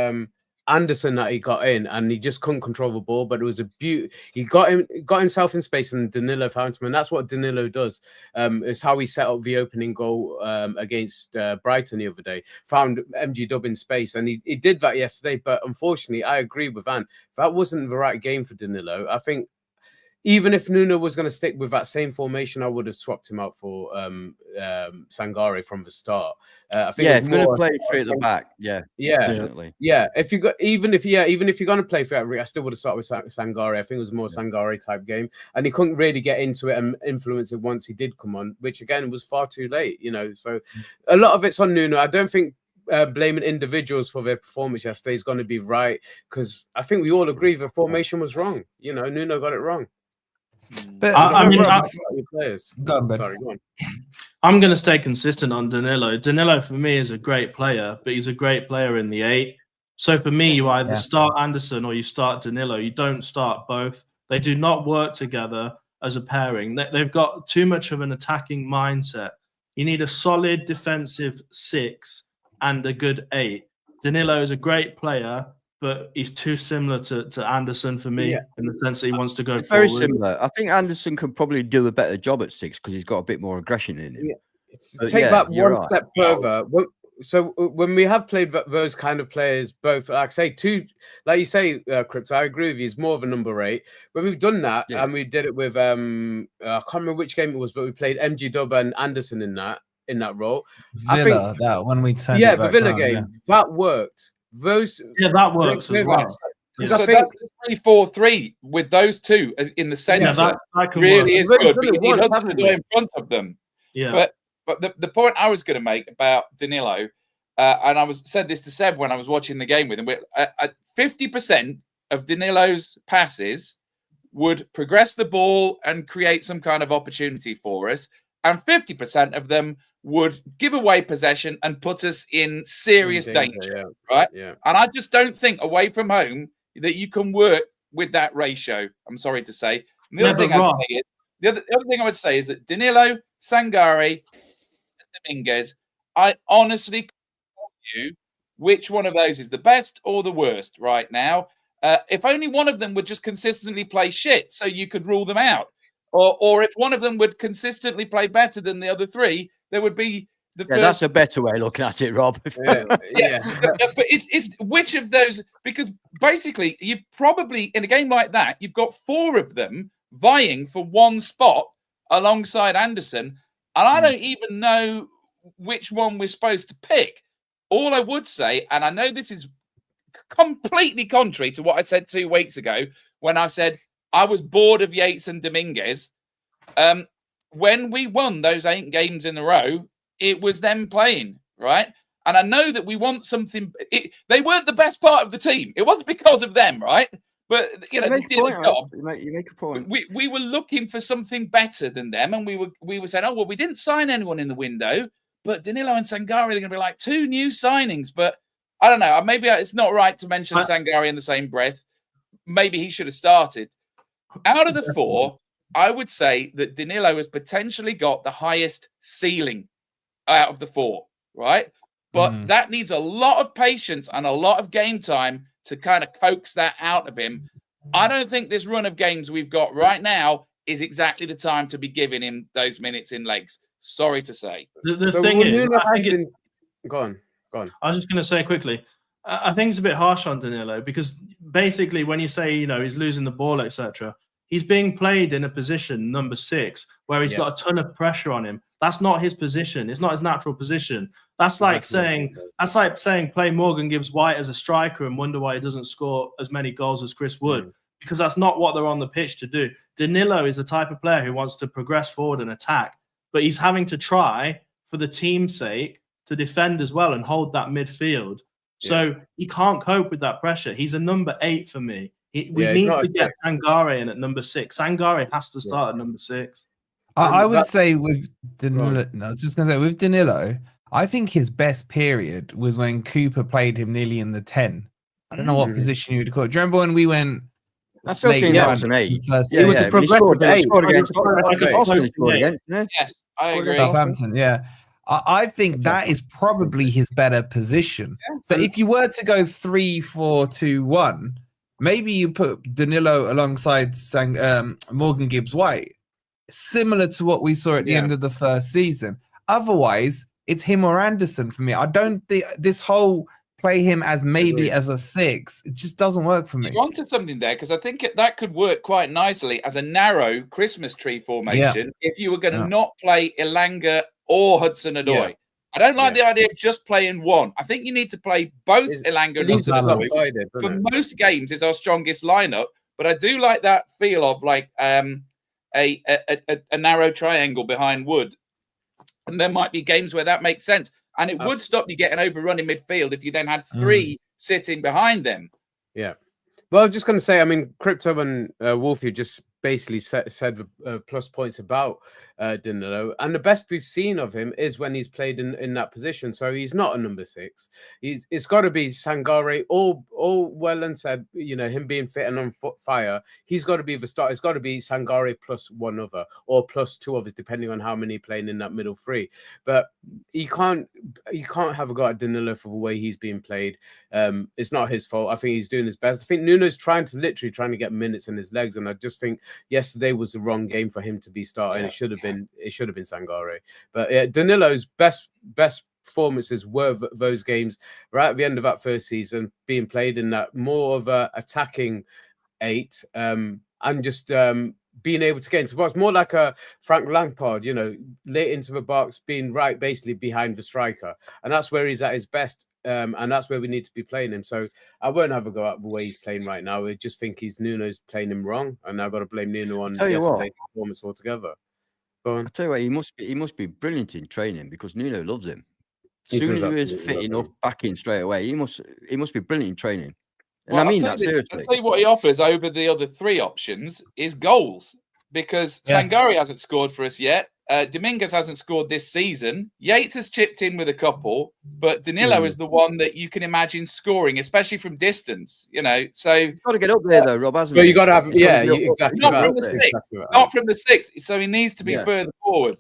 Anderson that he got in, and he just couldn't control the ball. But it was a beauty. He got himself in space, and Danilo found him, and that's what Danilo does. It's how he set up the opening goal against Brighton the other day. Found MG Dub in space, and he did that yesterday. But unfortunately, I agree with Van. That wasn't the right game for Danilo. I think even if Nuno was going to stick with that same formation, I would have swapped him out for Sangare from the start. I think if you're going to play 3 at the back, definitely. Yeah, even if you're going to play for that, I still would have started with Sangare. I think it was more Sangare type game, and he couldn't really get into it and influence it once he did come on, which again was far too late. So a lot of it's on Nuno. I don't think blaming individuals for their performance yesterday is going to be right, because I think we all agree the formation was wrong. Nuno got it wrong. But players. Go on. I'm going to stay consistent on Danilo. Danilo for me is a great player, but he's a great player in the 8. So for me, you either start Anderson or you start Danilo. You don't start both. They do not work together as a pairing. They've got too much of an attacking mindset. You need a solid defensive 6 and a good 8. Danilo is a great player, but he's too similar to Anderson for me in the sense that he wants to go forward. Very similar. I think Anderson could probably do a better job at 6 because he's got a bit more aggression in him. Take that one step further. So when we have played those kind of players, both, like I say, like you say, Crips, I agree with you, he's more of a number 8. When we've done that, and we did it with, I can't remember which game it was, but we played MG Dub and Anderson in that role. Villa, that when we turned the Villa game, that worked. That works as well. So that's 3-4-3 with those two in the centre. That really is good. But you need Hudson to go in front of them. Yeah. But the point I was going to make about Danilo, and I said this to Seb when I was watching the game with him. 50% of Danilo's passes would progress the ball and create some kind of opportunity for us, and 50% of them would give away possession and put us in serious danger, right? Yeah. And I just don't think away from home that you can work with that ratio. I'm sorry to say. And the other thing I would say is that Danilo, Sangare, and Dominguez, I honestly can't tell you which one of those is the best or the worst right now. If only one of them would just consistently play shit, so you could rule them out. Or if one of them would consistently play better than the other three, there would be the first. That's a better way of looking at it, Rob. But it's which of those, because basically you've probably in a game like that, you've got four of them vying for one spot alongside Anderson, and I don't even know which one we're supposed to pick. All I would say, and I know this is completely contrary to what I said 2 weeks ago when I said I was bored of Yates and Dominguez. When we won those 8 games in a row, it was them playing, right? And I know that we want something. They weren't the best part of the team. It wasn't because of them, right? But they did a job. You make a point. We were looking for something better than them, and we were saying, oh well, we didn't sign anyone in the window, but Danilo and Sangare are going to be like 2 new signings. But I don't know. Maybe it's not right to mention Sangare in the same breath. Maybe he should have started. Out of the 4, I would say that Danilo has potentially got the highest ceiling out of the 4, right? But that needs a lot of patience and a lot of game time to kind of coax that out of him. I don't think this run of games we've got right now is exactly the time to be giving him those minutes in legs. Sorry to say. The thing is, go on. I was just going to say quickly, I think it's a bit harsh on Danilo because basically when you say, he's losing the ball, etc., he's being played in a position, number 6, where he's got a ton of pressure on him. That's not his position. It's not his natural position. That's like saying play Morgan Gibbs-White as a striker and wonder why he doesn't score as many goals as Chris Wood, because that's not what they're on the pitch to do. Danilo is the type of player who wants to progress forward and attack, but he's having to try for the team's sake to defend as well and hold that midfield. So he can't cope with that pressure. He's a number 8 for me. We need to get Sangare in at number 6. Sangare has to start at number 6. I would say with Danilo, I was just going to say with Danilo, I think his best period was when Cooper played him nearly in the 10. I don't know what position you would call it. Do you remember when we went? That's still 2008. It was a progressive 8. Scored against Yes, I agree. Southampton, yeah. I think that is probably his better position. So if you were to go 3-4-2-1, maybe you put Danilo alongside Morgan Gibbs-White, similar to what we saw at the end of the first season. Otherwise, it's him or Anderson for me. I don't think this whole play him as maybe as a 6. It just doesn't work for me. You wanted something there because I think that could work quite nicely as a narrow Christmas tree formation if you were going to not play Elanga or Hudson-Odoi. I don't like the idea of just playing one. I think you need to play both Elanga and Hudson-Odoi. For most games, is our strongest lineup, but I do like that feel of like a narrow triangle behind Wood. And there might be games where that makes sense. And it would stop you getting overrun in midfield if you then had 3 sitting behind them. Yeah. Well, I was just going to say, I mean, Crypto and Wolfie just basically said plus points about Danilo. And the best we've seen of him is when he's played in that position. So he's not a number 6. It's got to be Sangare, all well and said, him being fit and on fire. He's got to be the start. It's got to be Sangare plus one other or plus 2 others, depending on how many playing in that middle 3. But you can't have a go at Danilo for the way he's being played. It's not his fault. I think he's doing his best. I think Nuno's trying to get minutes in his legs, and I just think yesterday was the wrong game for him to be starting. It should have been Sangare. But Danilo's best performances were those games right at the end of that first season, being played in that more of a attacking 8, and just being able to get into the box, more like a Frank Lampard, late into the box, being right basically behind the striker, and that's where he's at his best. And that's where we need to be playing him. So I won't have a go at the way he's playing right now. I just think Nuno's playing him wrong, and I've got to blame Nuno on yesterday's performance altogether. Go on. I tell you what, he must be brilliant in training because Nuno loves him. As He soon does as he was absolutely fit love enough back in straight away, he must be brilliant in training. And Well, I mean I'll that tell you- seriously. I'll tell you what he offers over the other three options is goals, because Yeah. Sangari hasn't scored for us yet. Dominguez hasn't scored this season. Yates has chipped in with a couple, but Danilo is the one that you can imagine scoring, especially from distance. So He's got to get up there though, Rob, hasn't Well, he? you got to have, He's gotta yeah, be up- exactly not that. from the six, Exactly right. not from the six. So he needs to be Yeah. further forward.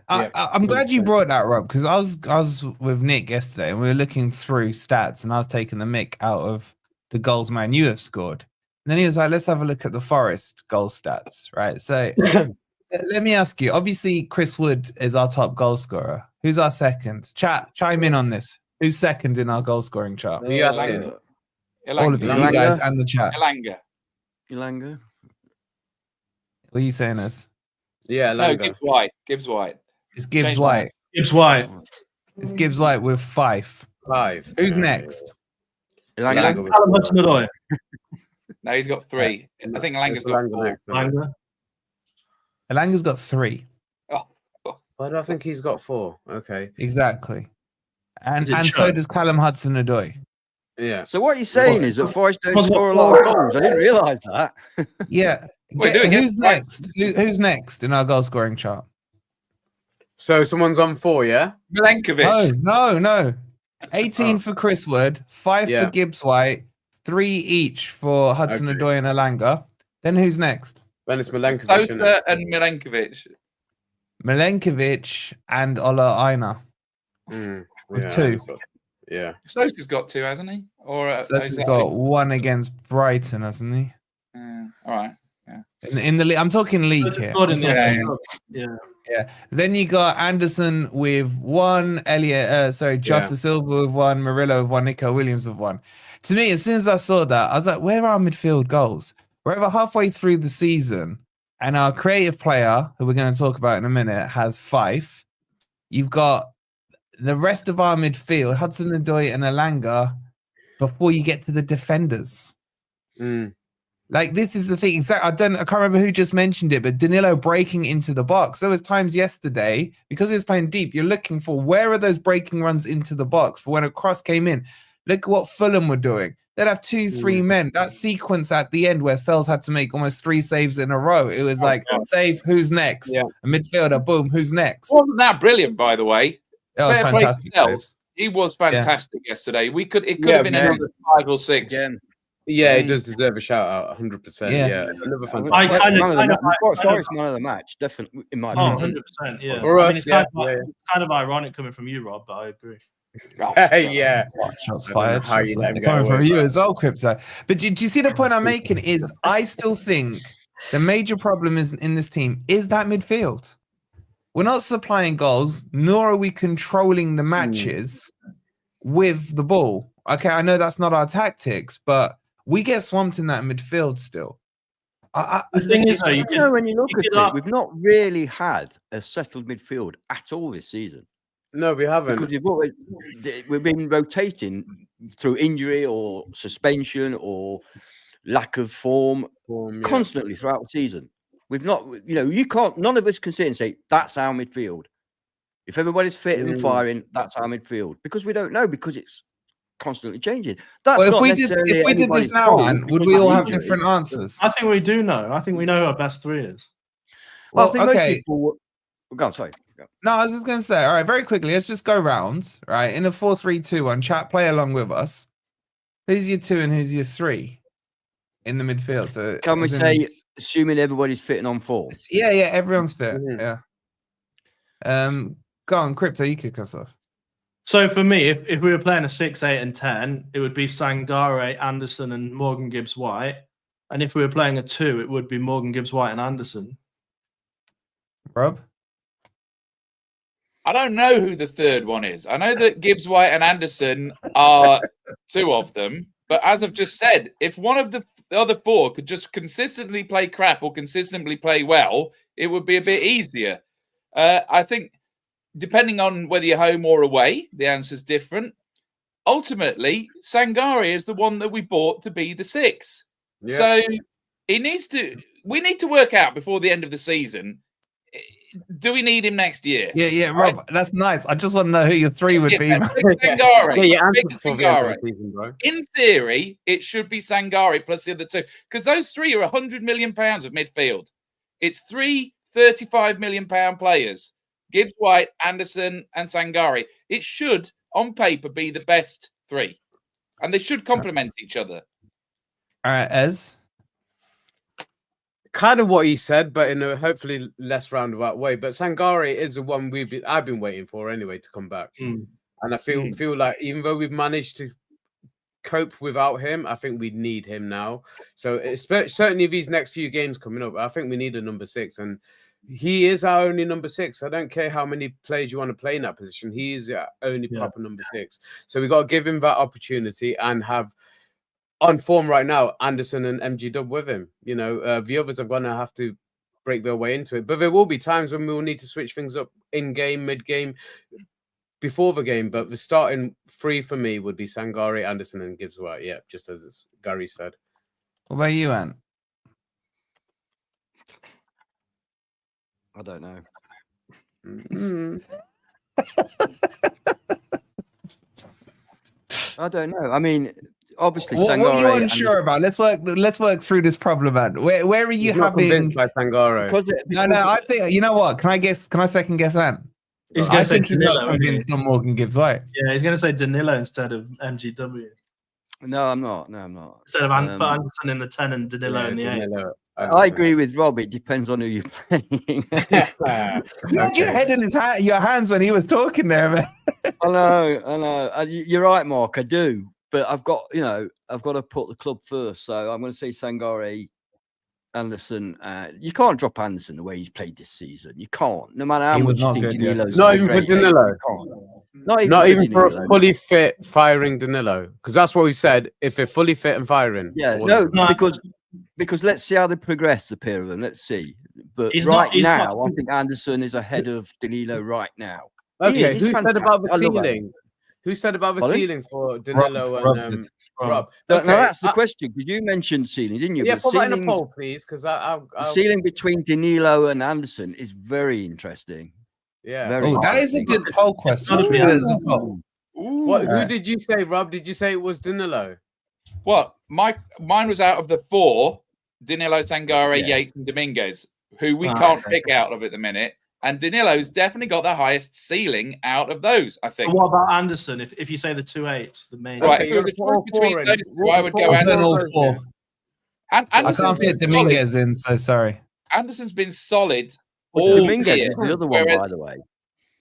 I'm glad you 100%. brought that, Rob, because I was with Nick yesterday and we were looking through stats and I was taking the mick out of the goals Man U have scored. And then he was like, let's have a look at the Forest goal stats, right? So let me ask you, obviously Chris Wood is our top goal scorer. Who's our second? Chat, chime in on this. Who's second in our goal scoring chart? Are you asking? All of you, Elanga. you guys and the chat. Elanga. What are you saying is? Yeah, No, Langer. Gibbs White. It's Gibbs Change White. minds. Gibbs White. It's Gibbs White with 5. 5. Who's next? Elanga. Langer with Callum 4. Hudson-Odoi. No, he's got 3. I think Elanga's got Langer 4. next, isn't it? Langer. Elanga's got 3. Why do I think he's got 4? Okay. Exactly. And Is it so Chuck? does Callum Hudson-Odoi. Yeah. So what you're saying is that Forest don't Wasn't score a it lot of four? goals. I didn't realise that. Yeah. Wait, do it again. Who's next? Who's next in our goal scoring chart? So someone's on 4, yeah? Milenkovic. No. 18 for Chris Wood, 5 Yeah. for Gibbs White, 3 each for Hudson-Odoi and Elanga. Then who's next? Then it's Milenkovic, isn't it? Sosa and Milenkovic. Milenkovic and Ola Aina. With 2. Yeah. Sosa's got 2, hasn't he? Or So he's got 1 against Brighton, hasn't he? all right. In the league, I'm talking league here. Scored in I'm the talking- FA Cup. Yeah. Yeah. Then you got Anderson with 1, Jota Silva with 1, Murillo with 1, Nico Williams with 1. To me, as soon as I saw that, I was like, where are our midfield goals? We're over halfway through the season, and our creative player, who we're going to talk about in a minute, has 5. You've got the rest of our midfield, Hudson-Odoi and Elanga, before you get to the defenders. Like, this is the thing. Exactly. I can't remember who just mentioned it, but Danilo breaking into the box. There was times yesterday, because he was playing deep, you're looking for where are those breaking runs into the box for when a cross came in. Look at what Fulham were doing. They'd have 2-3 men. That sequence at the end where Sells had to make almost 3 saves in a row. It was like, save, who's next? Yeah. A midfielder, boom, who's next? Wasn't that brilliant, by the way? That was Fair play to fantastic. Sells. saves. He was fantastic yesterday. It could Yeah, have been man. another 5 or 6. Again. Yeah, he does deserve a shout out, 100%. Yeah. Yeah. Another I fantastic. kind of- Forest man of the match, definitely in my Oh, opinion. 100%. Yeah. All right, I mean, it's yeah, kind of ironic coming from you, Rob, but I agree. Yeah. Shots I don't know fired. how you let him get Coming away from with you that. as well, Cripso. But do you see the point I'm making? Is I still think the major problem is in this team is that midfield. We're not supplying goals, nor are we controlling the matches with the ball. Okay, I know that's not our tactics, but we get swamped in that midfield still. The thing is, though, When you look you at get it, up- we've not really had a settled midfield at all this season. No, we haven't. Because we've been rotating through injury or suspension or lack of form constantly throughout the season. We've not, you can't, none of us can sit and say, that's our midfield. If everybody's fit and firing, that's our midfield. Because we don't know, because it's constantly changing. That's Well, not if we did necessarily this now, fault man, would because we of all have injury. different answers? I think we do know. I think we know who our best 3 is. Well, I Well, think okay. most people. Go on, sorry. Go. No, I was just going to say, all right, very quickly, let's just go round, right? In a 4-3-2-1, chat, play along with us. Who's your 2 and who's your 3 in the midfield? So Can we as in- say, assuming everybody's fitting on form? Yeah, everyone's fit. Mhm. Yeah. Go on, Crypto, you kick us off. So for me, if we were playing a 6, 8, and 10, it would be Sangare, Anderson, and Morgan Gibbs White. And if we were playing a 2, it would be Morgan Gibbs White and Anderson. Rob? I don't know who the third one is. I know that Gibbs White and Anderson are 2 of them. But as I've just said, if one of the other 4 could just consistently play crap or consistently play well, it would be a bit easier. I think depending on whether you're home or away, the answer's different. Ultimately, Sangare is the one that we bought to be the 6. Yeah. So we need to work out before the end of the season do we need him next year? Yeah, Rob, that's nice. I just want to know who your 3 would be. Yeah, man. Big Sangare. Yeah, you Big answered before the end Sangare. of the season, bro. In theory, it should be Sangare plus the other 2, because those 3 are £100 million of midfield. It's 3 £35 million players: Gibbs, White, Anderson, and Sangare. It should, on paper, be the best 3, and they should complement each other. All right, Ez. Kind of what he said, but in a hopefully less roundabout way. But Sangare is the one I've been waiting for anyway to come back. And I feel like even though we've managed to cope without him, I think we need him now. So certainly these next few games coming up, I think we need a number 6, and he is our only number 6. I don't care how many players you want to play in that position. He is our only proper number 6. So we got to give him that opportunity and have on form right now Anderson and MG Dub with him. You know, the others are going to have to break their way into it. But there will be times when we will need to switch things up in game, mid game, before the game. But the starting 3 for me would be Sangare, Anderson, and Gibbs White. Yeah, just as Gary said. What about you, Ant? I don't know. I don't know. I mean, obviously, What Sangare. are you unsure about? Let's work through this problem, man. Where are you He's not having? convinced by Sangare. No, I think you know what. Can I second guess Ant? He's I going to say think he's not Danilo. convinced on Morgan Gibbs White. Yeah, he's going to say Danilo instead of MGW. No, I'm not. No, I'm not. Instead of put Anderson in the 10 and Danilo in the 8. I agree with Rob. It depends on who you're playing. You had your head in your hands when he was talking there, man. I know. You're right, Mark. I do, but I've got to put the club first. So I'm going to say Sangare, Anderson. You can't drop Anderson the way he's played this season. You can't, no matter how He much was you not think good, Danilo's Not even for Danilo. Not even for a Danilo. fully fit, firing Danilo, because that's what we said. If they're fully fit and firing, Yeah, because let's see how they progress, the pair of them. Let's see. But He's right not- now, I think Anderson is ahead of Danilo right now. Okay, He's who said about the fantastic. I love him. ceiling? Who said about the Pardon? ceiling for Danilo Rob and did. Rob? No, Okay, that's the question, because you mentioned ceiling, didn't you? Yeah, But put that in a ceilings- poll, please, because the ceiling between Danilo and Anderson is very interesting. yeah. Very Oh, that is a interesting. good poll question. Gotta be That is a poll. What? Who Alright. did you say, Rob? Did you say it was Danilo? What? Mine was out of the 4: Danilo, Sangare, Yeah. Yates, and Dominguez, who we Ah, can't okay. pick out of at the minute. And Danilo's definitely got the highest ceiling out of those, I think. But what about Anderson? If you say the 2 8s, the main. Right, Okay, if it was a you're all choice between for it. those two, I would go I'm putting all Anderson. 4. I Anderson's can't been fit Dominguez in, so sorry. Anderson's been solid But all Dominguez year. is the other one, whereas, by the way.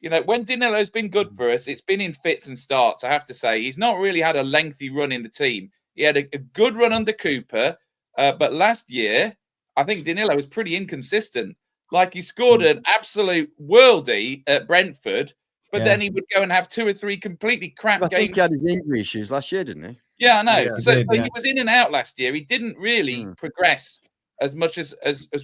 you know, when Danilo's been good for us, it's been in fits and starts, I have to say. He's not really had a lengthy run in the team. He had a good run under Cooper, but last year, I think Danilo was pretty inconsistent. Like, he scored an absolute worldie at Brentford, but then he would go and have 2 or 3 completely crap I think games. he had his injury issues last year, didn't he? Yeah, I know. Yeah, so he did, yeah. he was in and out last year. He didn't really progress as much as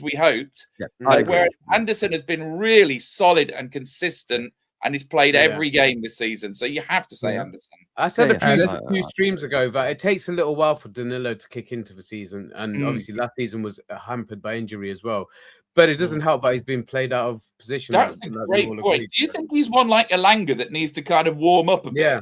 we hoped. Yeah, I agree. Whereas Anderson has been really solid and consistent, and he's played every game this season. So you have to say Anderson. I said Yeah, a few streams ago that it takes a little while for Danilo to kick into the season, and obviously last season was hampered by injury as well. But it doesn't help that he's been played out of position. That's a great point. Do you think he's one like Elanga that needs to kind of warm up a bit? Yeah.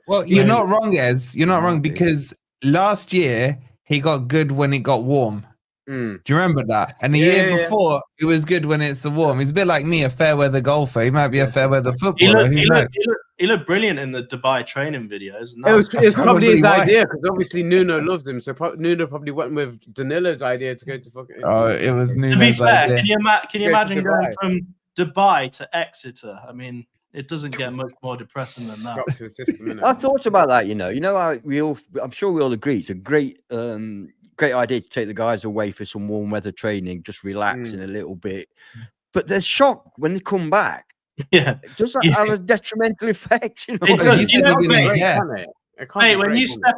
Well, you're not wrong, Ez. You're not wrong, because last year he got good when it got warm. Do you remember that? And the year before, it was good when it's warm. He's a bit like me, a fair weather golfer. He might be a fair weather footballer. Who knows? He looked brilliant in the Dubai training videos. It was probably probably his why. idea, because obviously Nuno loved him. So Nuno probably went with Danilo's idea to go to fucking. Oh, it was Nuno's To be fair, idea. can you imagine going Dubai. from Dubai to Exeter? I mean, it doesn't get much more depressing than that. Drop to the system, innit? I thought about that. You know how I'm sure we all agree it's a great idea to take the guys away for some warm weather training, just relaxing a little bit. But there's shock when they come back. Yeah. Does that have a detrimental effect? You know? It does. You said you didn't care. Hey, when you step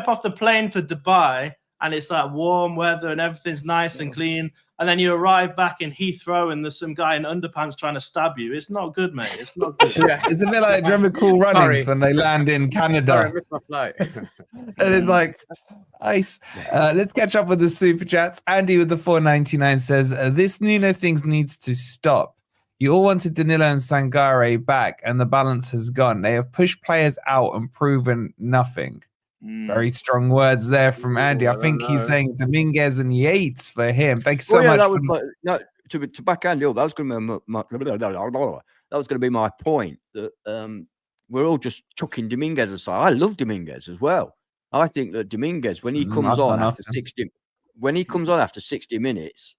off the plane to Dubai and it's like warm weather and everything's nice and clean, and then you arrive back in Heathrow and there's some guy in underpants trying to stab you, it's not good, mate. It's not good. It's a bit like, do you remember Cool Runnings when they land in Canada? Sorry, I missed my flight. And it's like ice. Let's catch up with the super chats. Andy with the 4.99 says, this Nuno thing needs to stop. You all wanted Danilo and Sangare back, and the balance has gone. They have pushed players out and proven nothing. Very strong words there from Andy. I think he's saying Dominguez and Yates for him. Thanks so much. That was to back Andy up. That was going to be my point. That we're all just chucking Dominguez aside. I love Dominguez as well. I think that Dominguez, when he comes on after 60 minutes,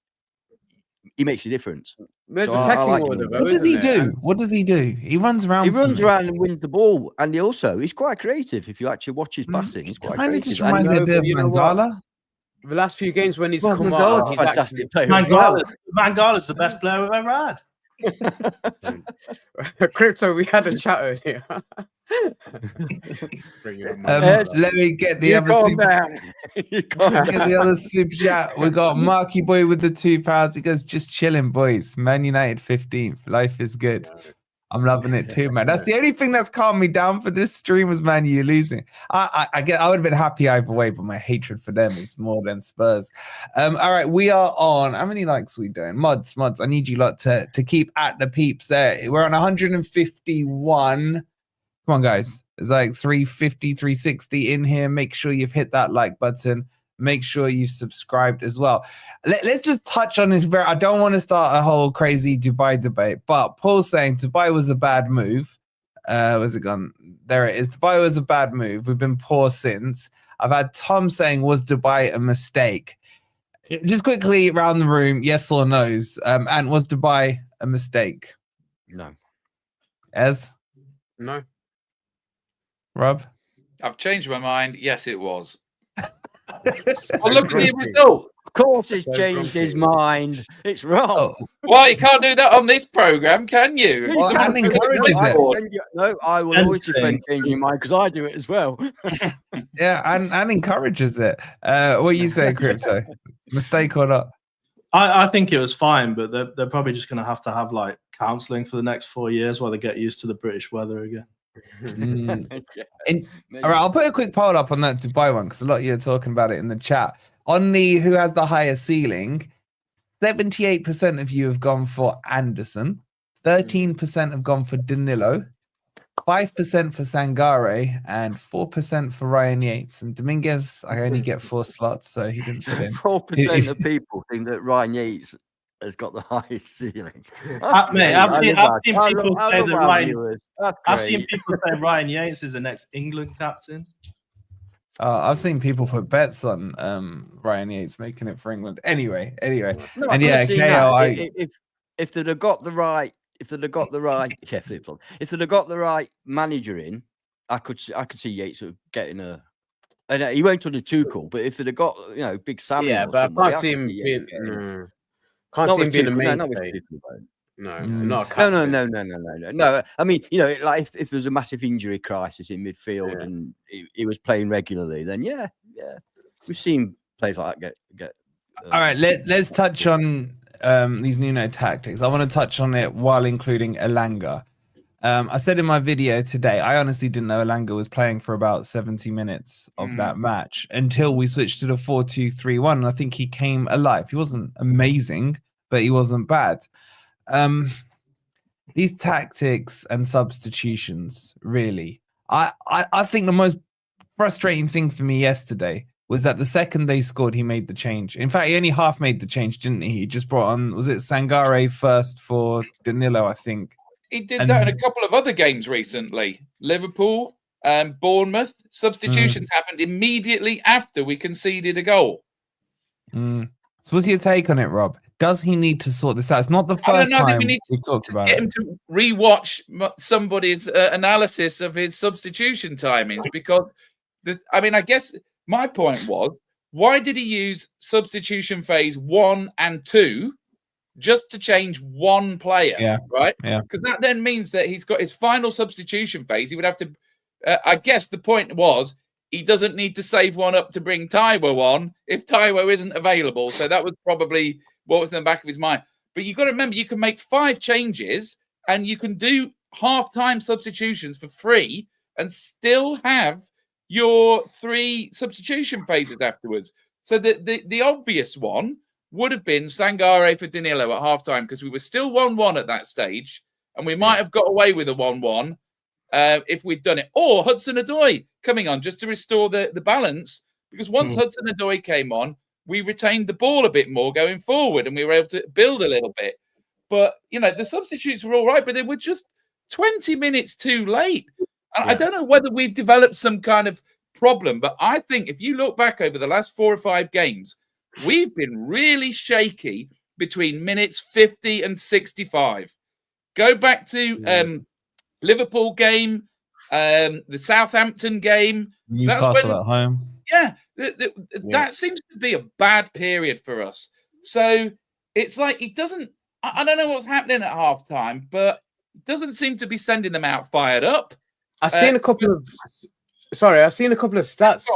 he makes a difference. There's a pecking order. What does he do? What does he do? He runs around. He runs around and wins the ball, and he's quite creative. If you actually watch his passing, he's quite creative. Just reminds me a bit of Mangala. The last few games when he's come out, he's fantastic player. Mangala's the best player we've ever had. Crypto, we had a chat earlier. Let me get the other super chat. We got Marky Boy with the £2. He goes, just chilling, boys. Man United 15th. Life is good. I'm loving it too, man. That's the only thing that's calmed me down for this stream was Man U losing. I would have been happy either way, but my hatred for them is more than Spurs. All right, we are on. How many likes are we doing? Mods. I need you lot to keep at the peeps there. We're on 151. Come on, guys. It's like 350, 360 in here. Make sure you've hit that like button. Make sure you've subscribed as well. Let's just touch on this. I don't want to start a whole crazy Dubai debate, but Paul's saying Dubai was a bad move. Where's it gone? There it is. Dubai was a bad move. We've been poor since. I've had Tom saying, was Dubai a mistake? Just quickly around the room, yes or no's. And was Dubai a mistake? No. Ez? No. Rob? I've changed my mind. Yes, it was. Well, look at the result. Of course, he's changed his mind. It's wrong. Why you can't do that on this program, can you? Well, and encourages it. No, I will always defend changing your mind because I do it as well. Yeah, and encourages it. What you say, Crypto? Mistake or not? I think it was fine, but they're probably just going to have like counselling for the next 4 years while they get used to the British weather again. All right, I'll put a quick poll up on that Dubai one because a lot of you are talking about it in the chat. On the who has the higher ceiling, 78% of you have gone for Anderson, 13% have gone for Danilo, 5% for Sangare, and 4% for Ryan Yates. And Dominguez, I only get 4 slots, so he didn't fit in. 4% of people think that Ryan Yates has got the highest ceiling. Mate, I've seen people say that I've seen people say Ryan Yates is the next England captain. I've seen people put bets on Ryan Yates making it for England. Anyway, no, and yeah, KO. If they'd have got the right, if they'd have got the right manager in, I could see Yates sort of getting a. And he won't on the Tuchel, but if they'd have got Big Sam, but I can't see him being. Can't see him being a mainstay. No. I mean, like if there was a massive injury crisis in midfield and he was playing regularly, then yeah, we've seen players like that get. All right, let's touch on these Nuno tactics. I want to touch on it while including Elanga. I said in my video today, I honestly didn't know Elanga was playing for about 70 minutes of that match until we switched to the 4-2-3-1. And I think he came alive. He wasn't amazing, but he wasn't bad. These tactics and substitutions, really. I think the most frustrating thing for me yesterday was that the second they scored, he made the change. In fact, he only half made the change, didn't he? He just brought on, was it Sangare first for Danilo, I think. He did that in a couple of other games recently. Liverpool, Bournemouth. Substitutions happened immediately after we conceded a goal. So what's your take on it, Rob? Does he need to sort this out? It's not the first time we've talked about it. Get him to rewatch somebody's analysis of his substitution timings because, I guess my point was, why did he use substitution phase 1 and 2 just to change one player? Yeah. Right? Yeah. Because that then means that he's got his final substitution phase. He would have to, I guess the point was, he doesn't need to save one up to bring Taiwo on if Taiwo isn't available. So that was probably what was in the back of his mind. But you've got to remember, you can make 5 changes and you can do half-time substitutions for free and still have your 3 substitution phases afterwards. So the obvious one would have been Sangare for Danilo at halftime, because we were still 1-1 at that stage, and we might have got away with a 1-1 if we'd done it. Or Hudson-Odoi coming on just to restore the balance, because once Hudson-Odoi came on, we retained the ball a bit more going forward, and we were able to build a little bit. But, the substitutes were all right, but they were just 20 minutes too late. And I don't know whether we've developed some kind of problem, but I think if you look back over the last 4 or 5 games, we've been really shaky between minutes 50 and 65. Go back to Liverpool game, the Southampton game. Newcastle at home. Yeah, that seems to be a bad period for us. So it's like it doesn't. I don't know what's happening at halftime, but it doesn't seem to be sending them out fired up. I've seen a couple of stats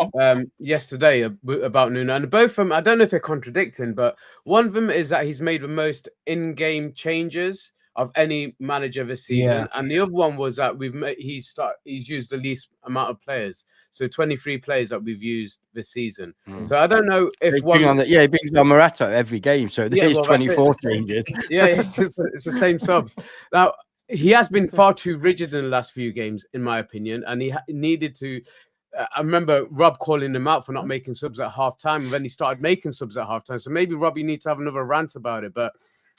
yesterday about Nuno, and both of them, I don't know if they're contradicting, but one of them is that he's made the most in-game changes of any manager this season, and the other one was that he's used the least amount of players, so 23 players that we've used this season. So I don't know if he brings on Morato every game, so there's 24 changes. It's the same subs. Now he has been far too rigid in the last few games, in my opinion, and he needed to. I remember Rob calling him out for not making subs at halftime, and then he started making subs at halftime. So maybe Rob, you need to have another rant about it, but.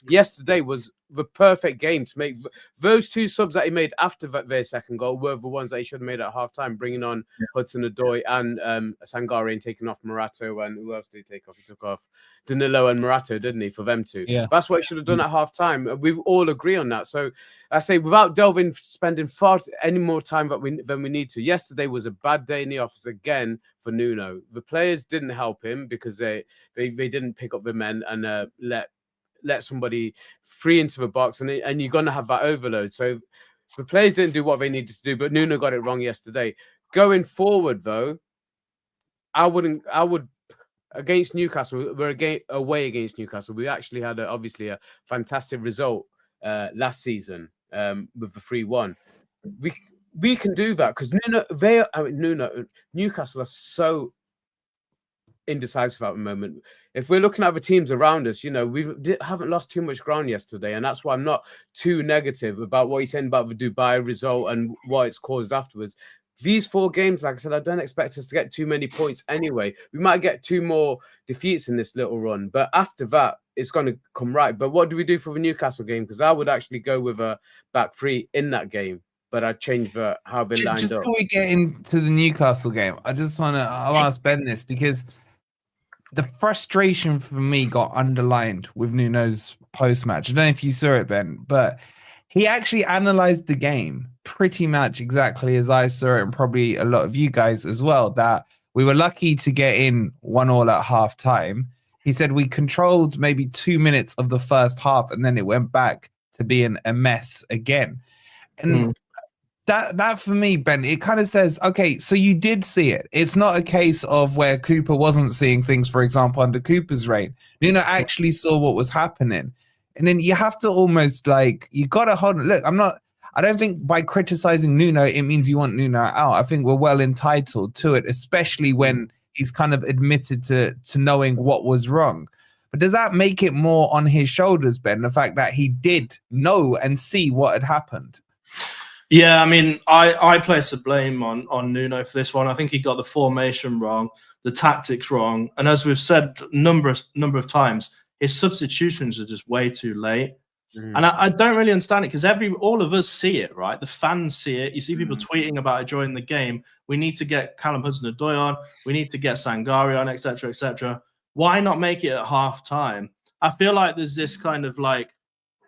Yesterday was the perfect game to make those 2 subs that he made after their second goal were the ones that he should have made at halftime, bringing on Hudson-Odoi and Sangare and taking off Morato. And who else did he take off? He took off Danilo and Morato, didn't he, for them 2? Yeah. That's what he should have done at halftime. We all agree on that. So I say, without spending any more time than we need to. Yesterday was a bad day in the office again for Nuno. The players didn't help him because they didn't pick up the men and let somebody free into the box, and you're going to have that overload. So the players didn't do what they needed to do, but Nuno got it wrong yesterday. Going forward, though, I would against Newcastle. We're away against Newcastle. We actually had obviously a fantastic result last season with the 3-1. We can do that because Newcastle are so indecisive at the moment. If we're looking at the teams around us, we haven't lost too much ground yesterday, and that's why I'm not too negative about what you're saying about the Dubai result and what it's caused afterwards. These 4 games, like I said, I don't expect us to get too many points anyway. We might get 2 more defeats in this little run, but after that, it's going to come right. But what do we do for the Newcastle game? Because I would actually go with a back 3 in that game, but I'd change how they lined up. Before we get into the Newcastle game, I'll ask Ben this, because the frustration for me got underlined with Nuno's post-match. I don't know if you saw it, Ben, but he actually analysed the game pretty much exactly as I saw it, and probably a lot of you guys as well, that we were lucky to get in 1-1 at half-time. He said we controlled maybe 2 minutes of the first half, and then it went back to being a mess again. And that for me, Ben, it kind of says, okay, so you did see it. It's not a case of where Cooper wasn't seeing things, for example, under Cooper's reign. Nuno actually saw what was happening. And then you have to almost you got to hold. Look, I don't think by criticizing Nuno, it means you want Nuno out. I think we're well entitled to it, especially when he's kind of admitted to knowing what was wrong. But does that make it more on his shoulders, Ben, the fact that he did know and see what had happened? Yeah, I mean, I place the blame on Nuno for this one. I think he got the formation wrong, the tactics wrong, and as we've said number of times, his substitutions are just way too late. And I don't really understand it, because all of us see it, right? The fans see it. You see people tweeting about it during the game. We need to get Callum Hudson-Odoi on. We need to get Sangare on, etc., etc. Why not make it at half time? I feel like there's this kind of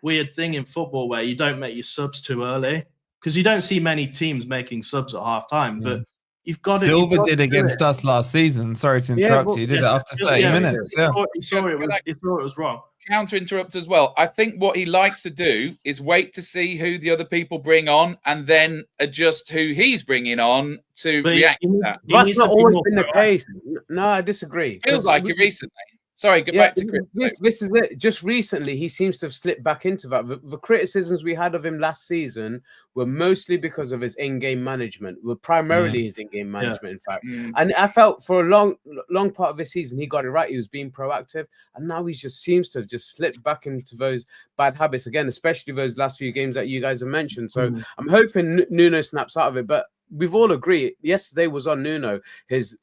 weird thing in football where you don't make your subs too early, because you don't see many teams making subs at half time. But you've got to. Silva did against us last season. Sorry to interrupt you. He did it after 30 minutes. He saw it was wrong. Counter-interrupt as well. I think what he likes to do is wait to see who the other people bring on and then adjust who he's bringing on to react to that. That's not always been the case. No, I disagree. Feels like it recently. Sorry, get back to Chris. This is it. Just recently, he seems to have slipped back into that. The criticisms we had of him last season were mostly because of his in-game management. Were primarily his in-game management, in fact. And I felt for a long part of this season, he got it right. He was being proactive, and now he just seems to have just slipped back into those bad habits again, especially those last few games that you guys have mentioned. So I'm hoping Nuno snaps out of it, but. We've all agreed yesterday was on Nuno. His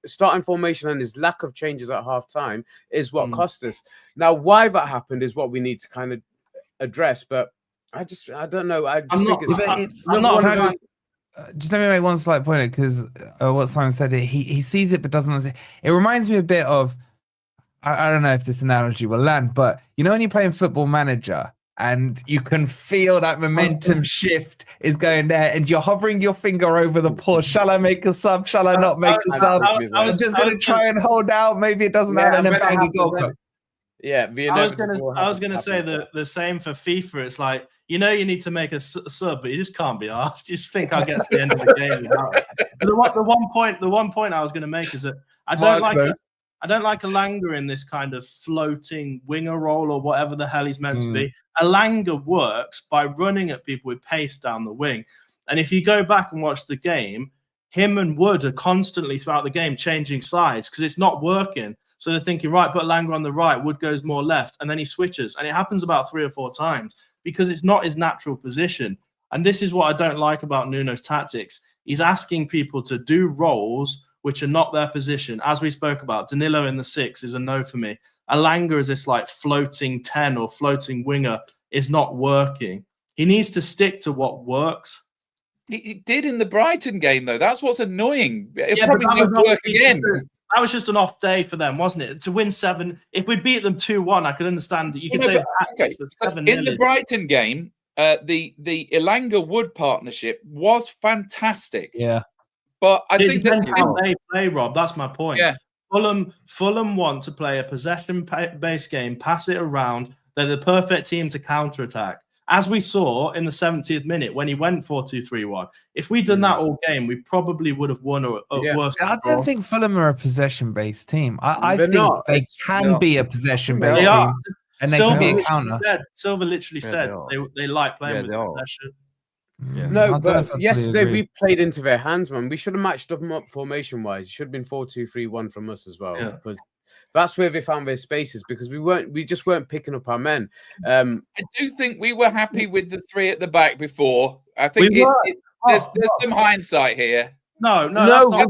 starting formation and his lack of changes at halftime is what cost us. Now, why that happened is what we need to kind of address. But I don't know. I just think it's not. Just let me make one slight point because what Simon said, he sees it but doesn't understand. It reminds me a bit of I don't know if this analogy will land, but you know when you play in Football Manager. And you can feel that momentum shift is going there, and you're hovering your finger over the pause. Shall I make a sub? Shall I not make a sub? I'm just going to try and hold out. Maybe it doesn't happen, and then bang a goal. Yeah, I was going to say the same for FIFA. It's like, you need to make a sub, but you just can't be asked. You just think I'll get to the end of the game without it. The one point I was going to make is that I don't like Elanga in this kind of floating winger role or whatever the hell he's meant to be. Elanga works by running at people with pace down the wing. And if you go back and watch the game, him and Wood are constantly throughout the game changing sides because it's not working. So they're thinking, right, put Elanga on the right, Wood goes more left, and then he switches. And it happens about 3 or 4 times because it's not his natural position. And this is what I don't like about Nuno's tactics. He's asking people to do roles which are not their position. As we spoke about, Danilo in the 6 is a no for me. Elanga is this like floating 10 or floating winger is not working. He needs to stick to what works. He did in the Brighton game, though. That's what's annoying. It probably won't work again. That was just an off day for them, wasn't it? To win 7, if we'd beat them 2-1, I could understand that you could say okay. In the Brighton game, the Elanga-Wood partnership was fantastic. Yeah. But I think that how they play, Rob. That's my point. Yeah. Fulham want to play a possession-based game, pass it around. They're the perfect team to counter-attack. As we saw in the 70th minute when he went 4-2-3-1. If we'd done that all game, we probably would have won a worse. I don't think Fulham are a possession-based team. I think they can be a possession-based team. And they can be a counter. Silva literally said they like playing with possession. Yeah. No, but yesterday we played into their hands, man. We should have matched them up formation-wise. It should have been 4-2-3-1 from us as well. Yeah. Because that's where they found their spaces because we just weren't picking up our men. I do think we were happy with the 3 at the back before. I think there's some hindsight here. No,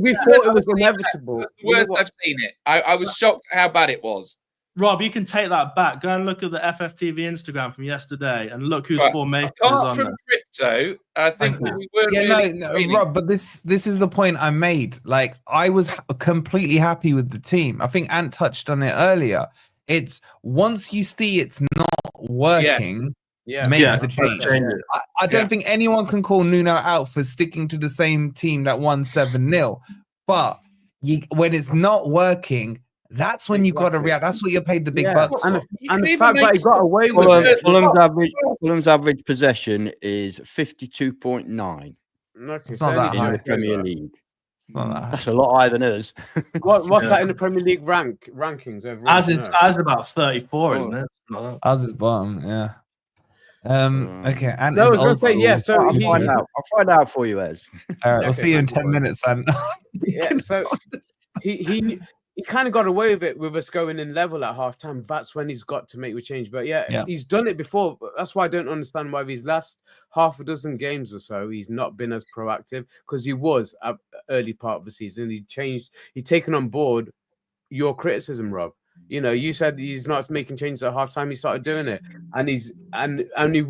we thought it was inevitable. That's the worst I've seen it. I was shocked at how bad it was. Rob, you can take that back. Go and look at the FFTV Instagram from yesterday and look whose formation is apart on from there. Crypto, I think we were Rob, but this is the point I made. Like, I was completely happy with the team. I think Ant touched on it earlier. It's once you see it's not working, make the change. I don't think anyone can call Nuno out for sticking to the same team that won 7-0. But when it's not working, that's when you've got to react. That's what you're paid the big bucks for. And the fact that he got away with it. Fulham's average possession is 52.9. It's not that high in the Premier League. That's a lot higher than us. What's that in the Premier League rankings? As about 34, isn't it? Ours is bottom, yeah. Okay, and no, I was going to say, yeah. So I'll find out for you, Ez. All right, we'll see you in 10 minutes, then. So he kind of got away with it with us going in level at halftime. That's when he's got to make the change. But he's done it before. That's why I don't understand why these last half a dozen games or so he's not been as proactive because he was at early part of the season. He'd taken on board your criticism, Rob. You said he's not making changes at halftime. He started doing it, and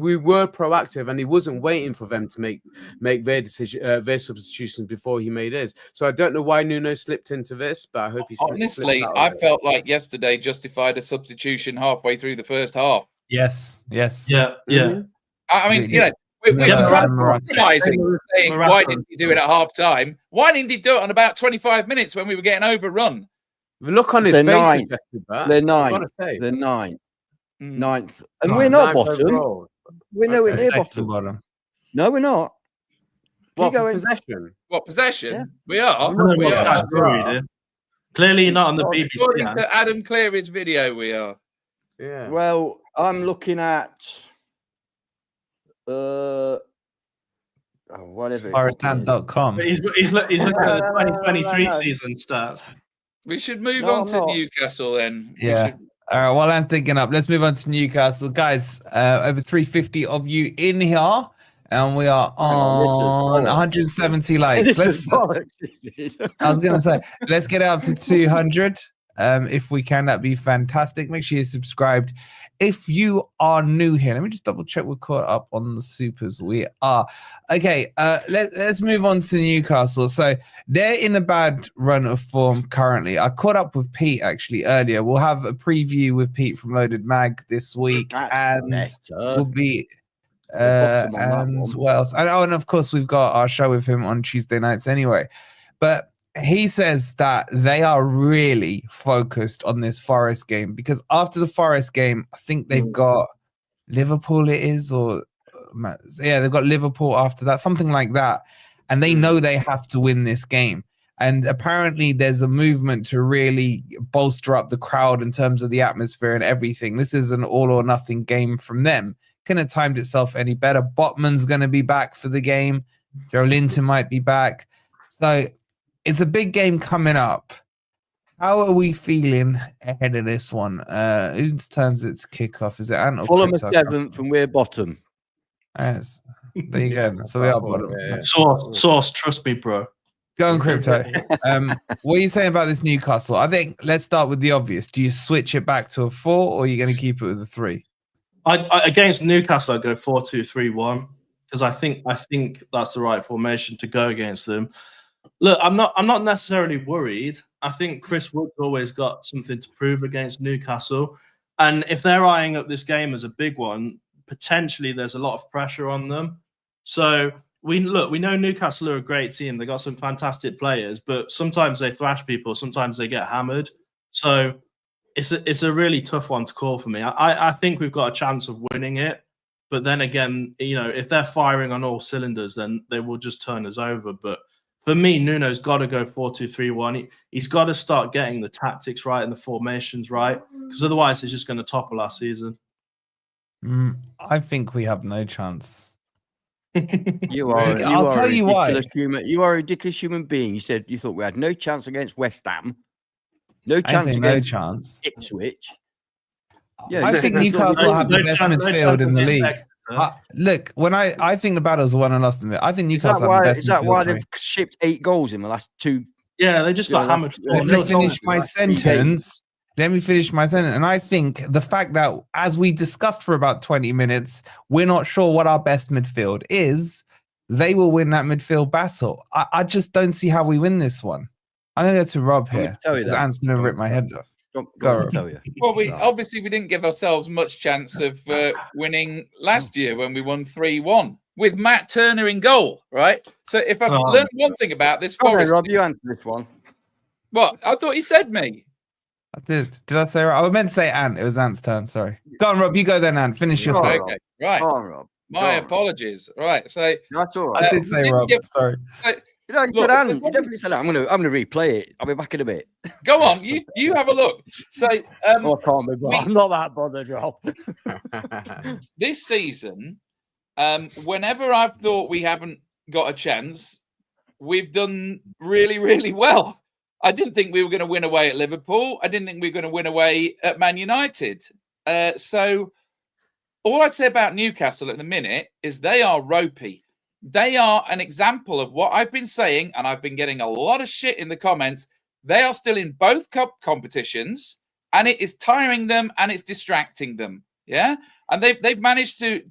we were proactive, and he wasn't waiting for them to make their decision, their substitutions before he made his. So I don't know why Nuno slipped into this, but I hope he. Honestly, I felt like yesterday justified a substitution halfway through the first half. Yes. Yeah. Mm-hmm. I mean, we're criticizing, saying why didn't he do it at half time? Why didn't he do it on about 25 minutes when we were getting overrun? The look on his face. They're 9. They're 9. 9th. And we're not bottom. We're nowhere near bottom. No, we're not. What, possession? What, possession? Yeah. We are. Category Clearly not on the BBC. According Anne. to Adam Cleary's video, we are. Yeah. Well, I'm looking at whatever. Foreststand.com. But he's looking at the No, 2023 no. season stats. We should move No, on I'm to not. Newcastle then. We Yeah. should- All right, while I'm thinking up, let's move on to Newcastle. Guys, over 350 of you in here, and we are on 170 likes. I was going to say, let's get it up to 200. If we can, that'd be fantastic. Make sure you're subscribed. If you are new here, let me just double check we're caught up on the supers. We are. Okay, let's move on to Newcastle. So they're in a bad run of form currently. I caught up with Pete actually earlier. We'll have a preview with Pete from Loaded Mag this week, and we'll be and what else? And of course we've got our show with him on Tuesday nights anyway. But he says that they are really focused on this Forest game because after the Forest game, I think they've got Liverpool. It is, or yeah, they've got Liverpool after that, something like that, and they know they have to win this game. And apparently, there's a movement to really bolster up the crowd in terms of the atmosphere and everything. This is an all or nothing game from them. Couldn't have timed itself any better. Botman's going to be back for the game. Joe Linton might be back. So it's a big game coming up. How are we feeling ahead of this one? Who turns its kickoff? Is it Ant or Fulham are Crypto? 7th and we're bottom. Yes. There you go. So we are bottom. Yeah. Source, trust me, bro. Go on, Crypto. What are you saying about this Newcastle? I think let's start with the obvious. Do you switch it back to a 4 or are you going to keep it with a 3? I against Newcastle, I go 4-2-3-1 because I think that's the right formation to go against them. Look, I'm not necessarily worried. I think Chris Wood's always got something to prove against Newcastle, and if they're eyeing up this game as a big one, potentially there's a lot of pressure on them. So we know Newcastle are a great team. They got some fantastic players, but sometimes they thrash people. Sometimes they get hammered. So it's a really tough one to call for me. I think we've got a chance of winning it, but then again, if they're firing on all cylinders, then they will just turn us over. But for me, Nuno's got to go 4-2-3-1. He's got to start getting the tactics right and the formations right, because otherwise he's just going to topple our season. I think we have no chance. You are. I'll tell you why. You are a ridiculous human being. You said you thought we had no chance against West Ham. No chance against Ipswich. Yeah, I think Newcastle have the best midfield in the league. Look, when I think the Battles won and lost in it, I think Newcastle have the best midfield. Is that why they've shipped 8 goals in the last 2? Yeah, they just got hammered. Let me finish my sentence. And I think the fact that, as we discussed for about 20 minutes, we're not sure what our best midfield is, they will win that midfield battle. I just don't see how we win this one. I'm going to go to Rob here because Ant's going to rip my head off. Go on, tell you. Well, we didn't give ourselves much chance of winning last year when we won 3-1 with Matt Turner in goal, right? So if I've learned one thing about this Forest, Rob, you answer this one. What? I thought you said me. I did. Did I say right? I meant to say Ant. It was Ant's turn. Sorry. Go on, Rob. You go then, Ant. Finish your thought. Okay, right. Go on, Rob. My apologies. Right. So that's all right. I did say Rob. Sorry. You definitely said that. I'm gonna replay it. I'll be back in a bit. Go on, you have a look. So I can't be bothered. I'm not that bothered, Rob. This season, whenever I've thought we haven't got a chance, we've done really, really well. I didn't think we were going to win away at Liverpool. I didn't think we were going to win away at Man United. So all I'd say about Newcastle at the minute is they are ropey. They are an example of what I've been saying, and I've been getting a lot of shit in the comments. They are still in both cup competitions, and it is tiring them and it's distracting them. Yeah, and they've managed to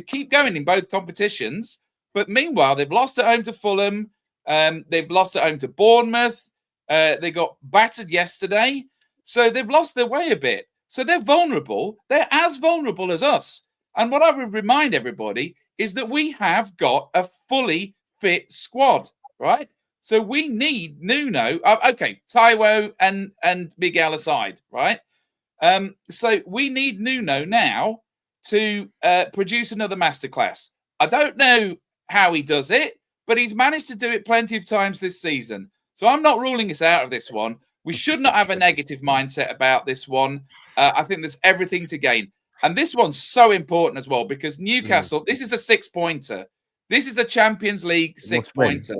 keep going in both competitions, but meanwhile they've lost at home to Fulham. They've lost at home to Bournemouth. They got battered yesterday, so they've lost their way a bit. So they're vulnerable. They're as vulnerable as us. And what I would remind everybody is that we have got a fully fit squad, right? So we need Nuno. Okay, Taiwo and Miguel aside, right? So we need Nuno now to produce another masterclass. I don't know how he does it, but he's managed to do it plenty of times this season. So I'm not ruling us out of this one. We should not have a negative mindset about this one. I think there's everything to gain. And this one's so important as well because Newcastle, this is a 6-pointer. This is a Champions League 6-pointer.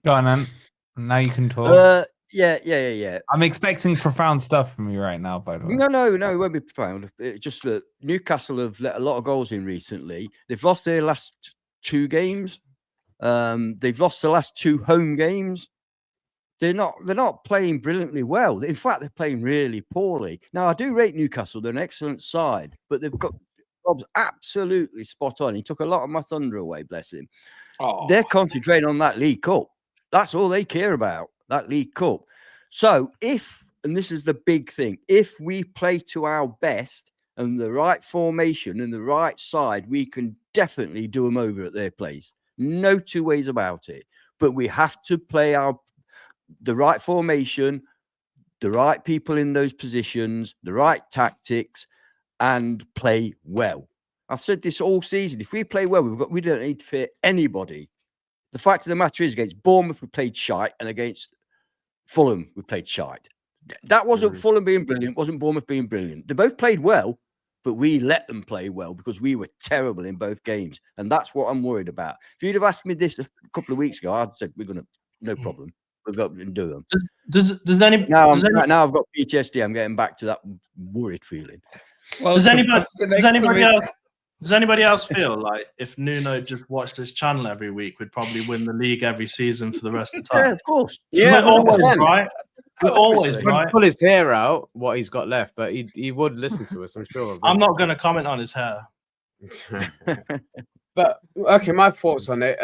Go on, Ant. Now you can talk. Yeah. I'm expecting profound stuff from you right now, by the way. No, it won't be profound. It's just that Newcastle have let a lot of goals in recently. They've lost their last 2 games. They've lost the last 2 home games. They're not playing brilliantly well. In fact, they're playing really poorly. Now, I do rate Newcastle. They're an excellent side, but they've got Rob's absolutely spot on. He took a lot of my thunder away, bless him. Oh. They're concentrating on that League Cup. That's all they care about, that League Cup. So and this is the big thing, if we play to our best and the right formation and the right side, we can definitely do them over at their place. No 2 ways about it. But we have to play the right formation, the right people in those positions, the right tactics, and play well. I've said this all season. If we play well, we don't need to fear anybody. The fact of the matter is, against Bournemouth, we played shite, and against Fulham, we played shite. That wasn't Fulham being brilliant, wasn't Bournemouth being brilliant. They both played well, but we let them play well because we were terrible in both games. And that's what I'm worried about. If you'd have asked me this a couple of weeks ago, I'd said, no problem. We've got to do them. Now I've got PTSD. I'm getting back to that worried feeling. Well, does anybody else feel like if Nuno just watched this channel every week, we'd probably win the league every season for the rest of the time? Yeah, of course. Yeah, always, right? Always, right? Pull his hair out, what he's got left, but he would listen to us, I'm sure. I'm not going to comment on his hair. But okay, my thoughts on it.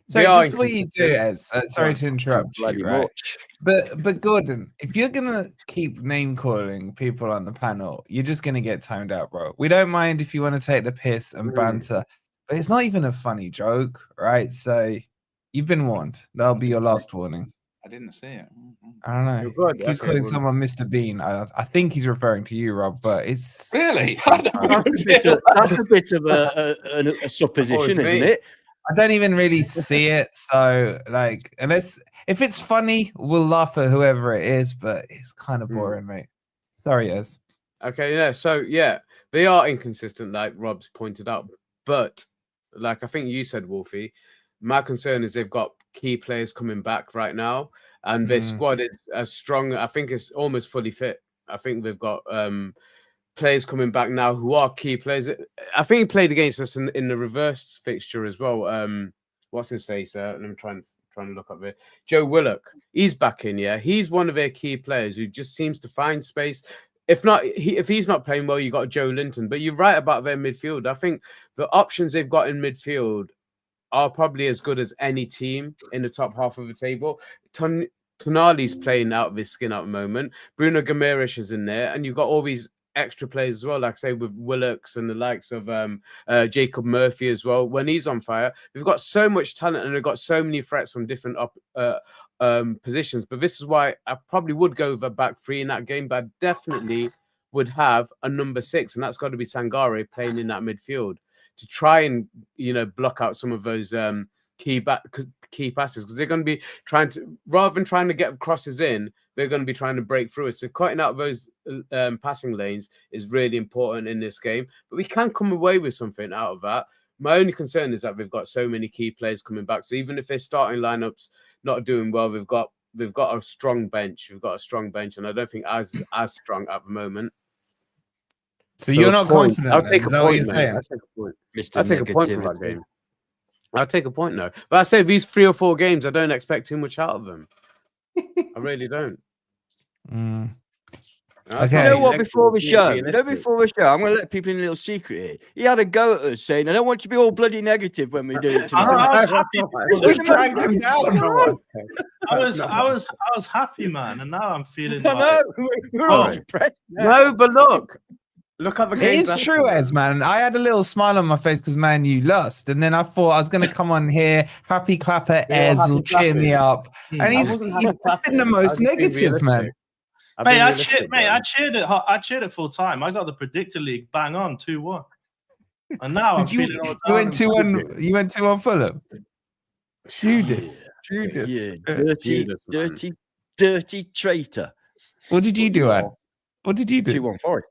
So just before you do, Ez, sorry to interrupt you, right? But Gordon, if you're gonna keep name calling people on the panel, you're just gonna get timed out, bro. We don't mind if you want to take the piss and banter, but it's not even a funny joke, right? So you've been warned. That'll be your last warning. I didn't see it. I don't know. He keeps calling someone Mr. Bean. I think he's referring to you, Rob, but it's really that's a bit of a supposition, isn't it? I don't even really see it. So, like, unless if it's funny, we'll laugh at whoever it is, but it's kind of boring, mate. Sorry, Ez. Okay, yeah. So, yeah, they are inconsistent, like Rob's pointed out. But, like I think you said, Wolfie, my concern is they've got key players coming back right now, and their squad is as strong. I think it's almost fully fit. I think they've got players coming back now who are key players. I think he played against us in the reverse fixture as well. What's his face? I'm trying to look up there. Joe Willock. He's back in. Yeah, he's one of their key players who just seems to find space. If he's not playing well, you got Joe Linton. But you're right about their midfield. I think the options they've got in midfield are probably as good as any team in the top half of the table. Tonali's playing out of his skin at the moment. Bruno Guimaraes is in there, and you've got all these extra players as well, like say with Willocks and the likes of Jacob Murphy as well. When he's on fire, we've got so much talent and we've got so many threats from different positions. But this is why I probably would go with a back 3 in that game, but I definitely would have a number 6, and that's got to be Sangare playing in that midfield to try and block out some of those key passes, because they're going to be trying to, rather than trying to get crosses in, they're going to be trying to break through it. So cutting out those passing lanes is really important in this game. But we can come away with something out of that. My only concern is that we've got so many key players coming back. So even if their starting lineups not doing well, we've got a strong bench. We've got a strong bench, and I don't think as strong at the moment. So you're not confident? I'll take a point. I'll take a point from that game. I'll take a point now. But I say these 3 or 4 games, I don't expect too much out of them. I really don't. Okay. You know what? Before the show, I'm going to let people in a little secret here. He had a go at us saying, "I don't want you to be all bloody negative when we do it tonight." I was happy, man, and now I'm feeling. We're all depressed. No, but look at the game. It is true, Ez, man. I had a little smile on my face because, man, you lost. And then I thought I was going to come on here, happy clapper, Ez will cheer me up. And he's been the most negative, man. Mate, I cheered it full time. I got the predictor league bang on 2-1. And now I'm feeling all down. You went 2-1 Fulham? Judas. Yeah, Judas, man. dirty traitor. What did you do, Ad? What did you do? 2-1 Forest.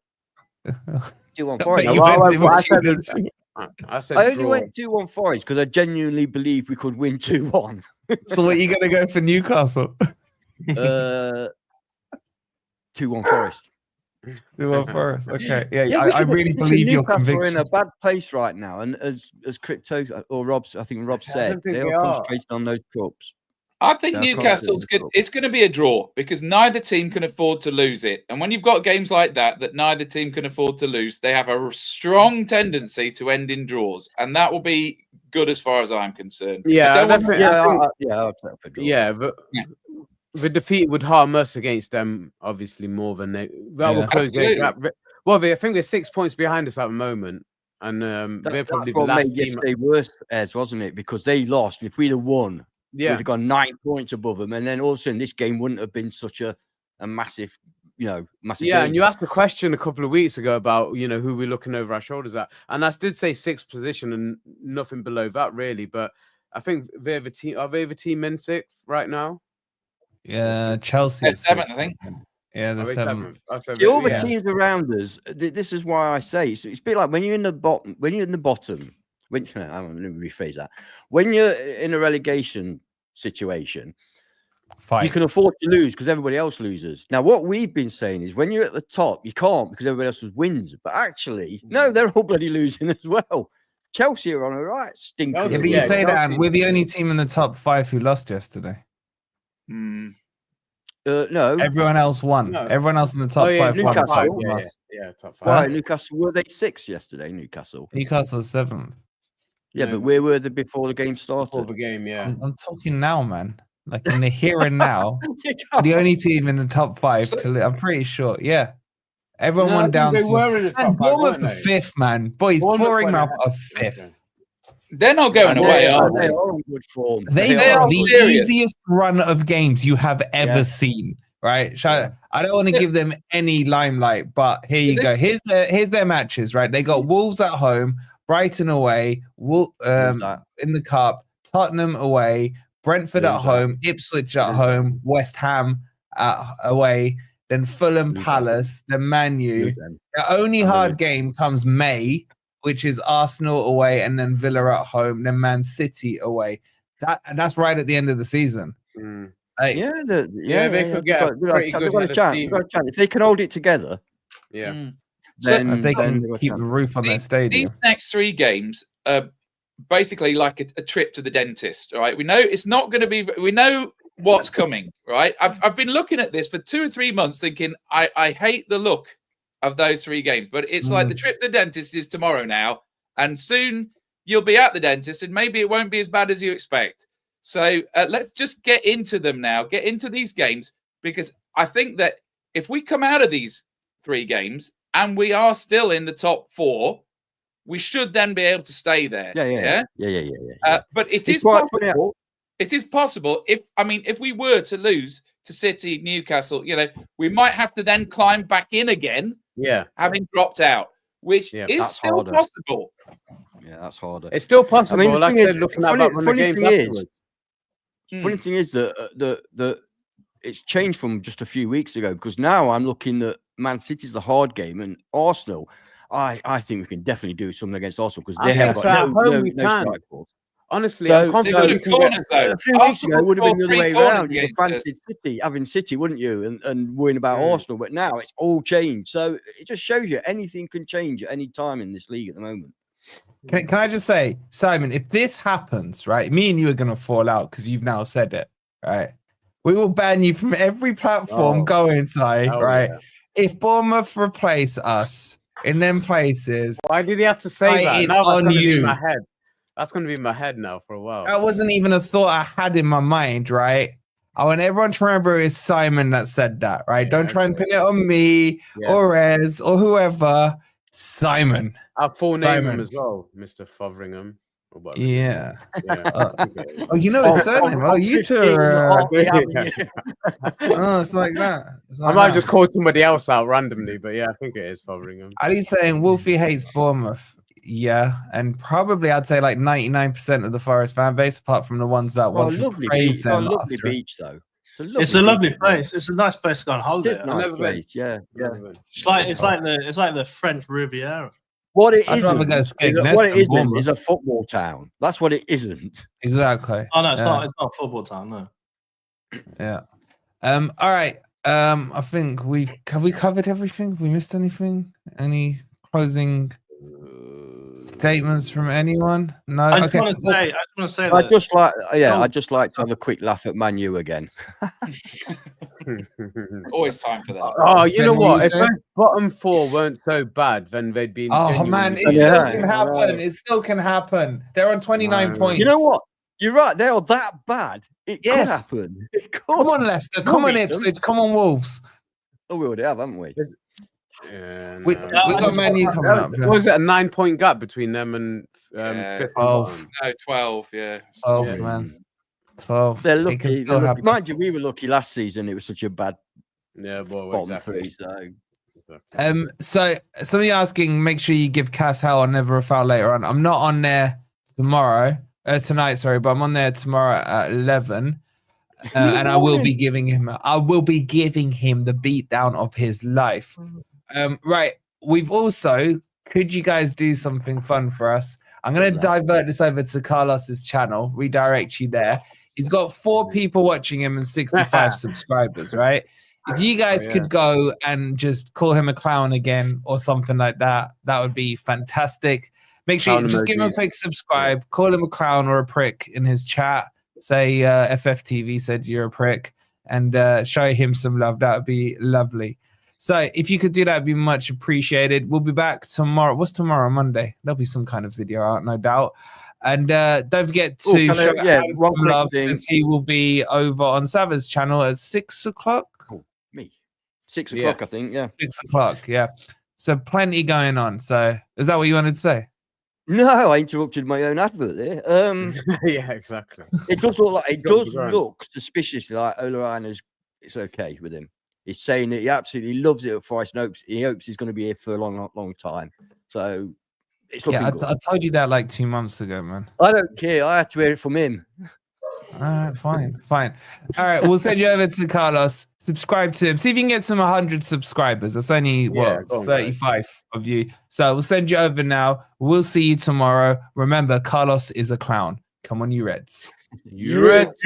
2-1 But Forest. you Well, went I with said Judas. I said I only draw. went 2-1 Forest because I genuinely believed we could win 2-1. So what are you going to go for Newcastle? 2-1 Forest. 2-1 Forest. Okay. Yeah, Yeah, I really believe your Newcastle are in conviction. a bad place right now, and as Crypto or Rob's, I think Rob I said, don't think they they are are. concentrated on those cups. I think They're Newcastle's good. confident. It's going to be a draw because neither team can afford to lose it. And when you've got games like that neither team can afford to lose, they have a strong tendency to end in draws, and that will be good as far as I'm concerned. Yeah, I don't want definitely. I'll take for draw. Yeah, but the defeat would harm us against them obviously more than that will close their gap. Well, I think they're 6 points behind us at the moment, and they're probably That's the what last made team. yesterday worse, Ez, wasn't it? Because they lost. If we'd have won, we'd Yeah, have gone 9 points above them, and then all of a sudden this game wouldn't have been such a massive, massive. yeah. game. And you asked a question a couple of weeks ago about who we're looking over our shoulders at, and I did say 6th position and nothing below that really. But I think they're the team. Are they the team in 6th right now? Yeah, Chelsea They're is 7th, I think. Yeah, the Are they 7th. See, all the Yeah. teams around us. This is why I say it's a bit like when you're in the bottom. When you're in the bottom, I'm going to rephrase that. When you're in a relegation situation, Fight. you can afford to lose because everybody else loses. Now, what we've been saying is when you're at the top, you can't because everybody else wins. But actually, no, they're all bloody losing as well. Chelsea are on a right stinker. Yeah, but you Yeah, say that, and Chelsea- we're the only team in the top 5 who lost yesterday. No, Everyone else won. No. Everyone else in the top 5 won. Newcastle. apart from Yeah, us. top 5. why Newcastle were they 6th yesterday? Newcastle. Newcastle's 7th. Yeah, No. but where were they before the game Before started? the game, yeah. I'm talking now, man. Like in the here and now. You the can't- only team in the top 5 So- to I'm pretty sure. Yeah. Everyone No, I went think down they to were in the and top 5, Bournemouth weren't are they? 5th, man. Boys, Bournemouth boring went mouth ahead. are 5th. Okay. They're not going Yeah, away, are they they? are in good form. They've They got are the serious. easiest run of games you have ever Yeah. seen, right? Yeah. I don't want to give them any limelight, but here you go. Here's their matches, right? They got Wolves at home, Brighton away, in the cup, Tottenham away, Brentford at Loser. home, Ipswich at Loser. home, West Ham away, then Fulham, Loser. Palace, then Man U. Lose them. The only And hard lose. game comes May, which is Arsenal away, and then Villa at home, then Man City away. That's right at the end of the season. Mm. Like, Yeah, they could get a pretty good They've got head a of chance. steam. They've got a chance. If they can hold it together, Yeah. then if they then can they've got a keep chance. the roof on their These stadium. next 3 games are basically like a trip to the dentist. All right, we know it's not going to be. We know what's coming. Right, I've been looking at this for 2 or 3 months, thinking I hate the look of those 3 games, but it's like the trip to the dentist is tomorrow now, and soon you'll be at the dentist, and maybe it won't be as bad as you expect. So let's just get into them now. Get into these games, because I think that if we come out of these 3 games and we are still in the top 4, we should then be able to stay there. Yeah. But it It's is quite funny. possible. It is possible. If we were to lose to City, Newcastle, we might have to then climb back in again, Yeah. having dropped out, which Yeah, is that's still harder. possible. Yeah, that's harder. It's still possible. the Like thing I said, is, looking at funny- that run of funny games thing is- afterwards. Funny thing is that it's changed from just a few weeks ago, because now I'm looking at Man City's the hard game, and Arsenal. I think we can definitely do something against Arsenal because they I have think got so. At home we no can. strike force. Honestly, So- I'm They've confident got we a can get. corner though. A few weeks ago, Arsenal it would have been the scored other way 3 corners around. You'd have against us. fancied City, having City, wouldn't you? And worrying about Mm. Arsenal. But now it's all changed. So it just shows you anything can change at any time in this league at the moment. Can I just say, Simon, if this happens, right, me and you are going to fall out because you've now said it, right? We will ban you from every platform. Oh. Go inside, Oh, right? yeah. If Bournemouth replace us in them places, Why did he have to say Right, that? it's Now that's on going to be you. in my head. That's going to be in my head now for a while. that wasn't even a thought I had in my mind, right? I want everyone to remember it's Simon that said that, right? Yeah, Don't try and okay. pin it on me Yeah. or Rez or whoever. Simon. Our full name Simon. as well, Mr. Fotheringham. Or whatever. Yeah. Yeah. Oh, you know his surname. Oh, you two are. Yeah. Oh, it's like that. It's I like might that. just call somebody else out randomly, but yeah, I think it is Fotheringham. Ali's saying Wolfie hates Bournemouth. yeah, and probably I'd say like 99% of the Forest fan base, apart from the ones that want to praise them lovely after. beach though. It's a lovely place. It's a nice place to go on holiday. It's a nice place, yeah. It's like the French Riviera. What it I'd rather isn't, go Skegness what it than isn't Bournemouth. is a football town. That's what it isn't. Exactly. Oh no, it's not. It's not a football town. No. Yeah. All right. I think have we covered everything? Have we missed anything? Any closing statements from anyone? No. I just want to say that. I'd just like to have a quick laugh at Man U again. Always time for that. Oh, you know what? If Music. those bottom four weren't so bad, then they'd been. Oh man, it still can happen. It still can happen. They're on 29 points. You know what? You're right. They are that bad. It could happen. It could. Come on, Leicester. Come on, Ipswich. Come on, Wolves. Oh, we already have, haven't we? We've got Man U coming up. What was it? A 9-point gap between them and fifth. 12. No, 12. Yeah. 12, man. 12. They're It lucky. can still happen. Mind you, we were lucky last season. It was such a bad bottom Exactly. three. So So somebody asking, make sure you give Cass hell on Never a Foul later on. I'm not on there tonight, sorry, but I'm on there tomorrow at 11. And I will be giving him the beatdown of his life. Right. We've also, could you guys do something fun for us? I'm going to divert this over to Carlos's channel, redirect you there. He's got 4 people watching him and 65 subscribers, right? If you guys could go and just call him a clown again or something like that, that would be fantastic. Make sure you just give him a quick subscribe, call him a clown or a prick in his chat. Say FFTV said you're a prick, and show him some love. That would be lovely. So if you could do that, it'd be much appreciated. We'll be back tomorrow. What's tomorrow? Monday. There'll be some kind of video out, no doubt. And don't forget to show Adam some love, because he will be over on Sava's channel at 6 o'clock. Oh, me. 6 o'clock, I think. Yeah. 6 o'clock. Yeah. So plenty going on. So is that what you wanted to say? No, I interrupted my own advert there. Yeah, exactly. It does look suspicious. Like Olaina's, it's okay with him. He's saying that he absolutely loves it at Forest and he hopes he's going to be here for a long, long time. So it's looking good. I told you that like 2 months ago, man. I don't care. I had to hear it from him. All right, fine. All right, we'll send you over to Carlos. Subscribe to him. See if you can get some 100 subscribers. That's only 35 of you. So we'll send you over now. We'll see you tomorrow. Remember, Carlos is a clown. Come on, you Reds. You Reds.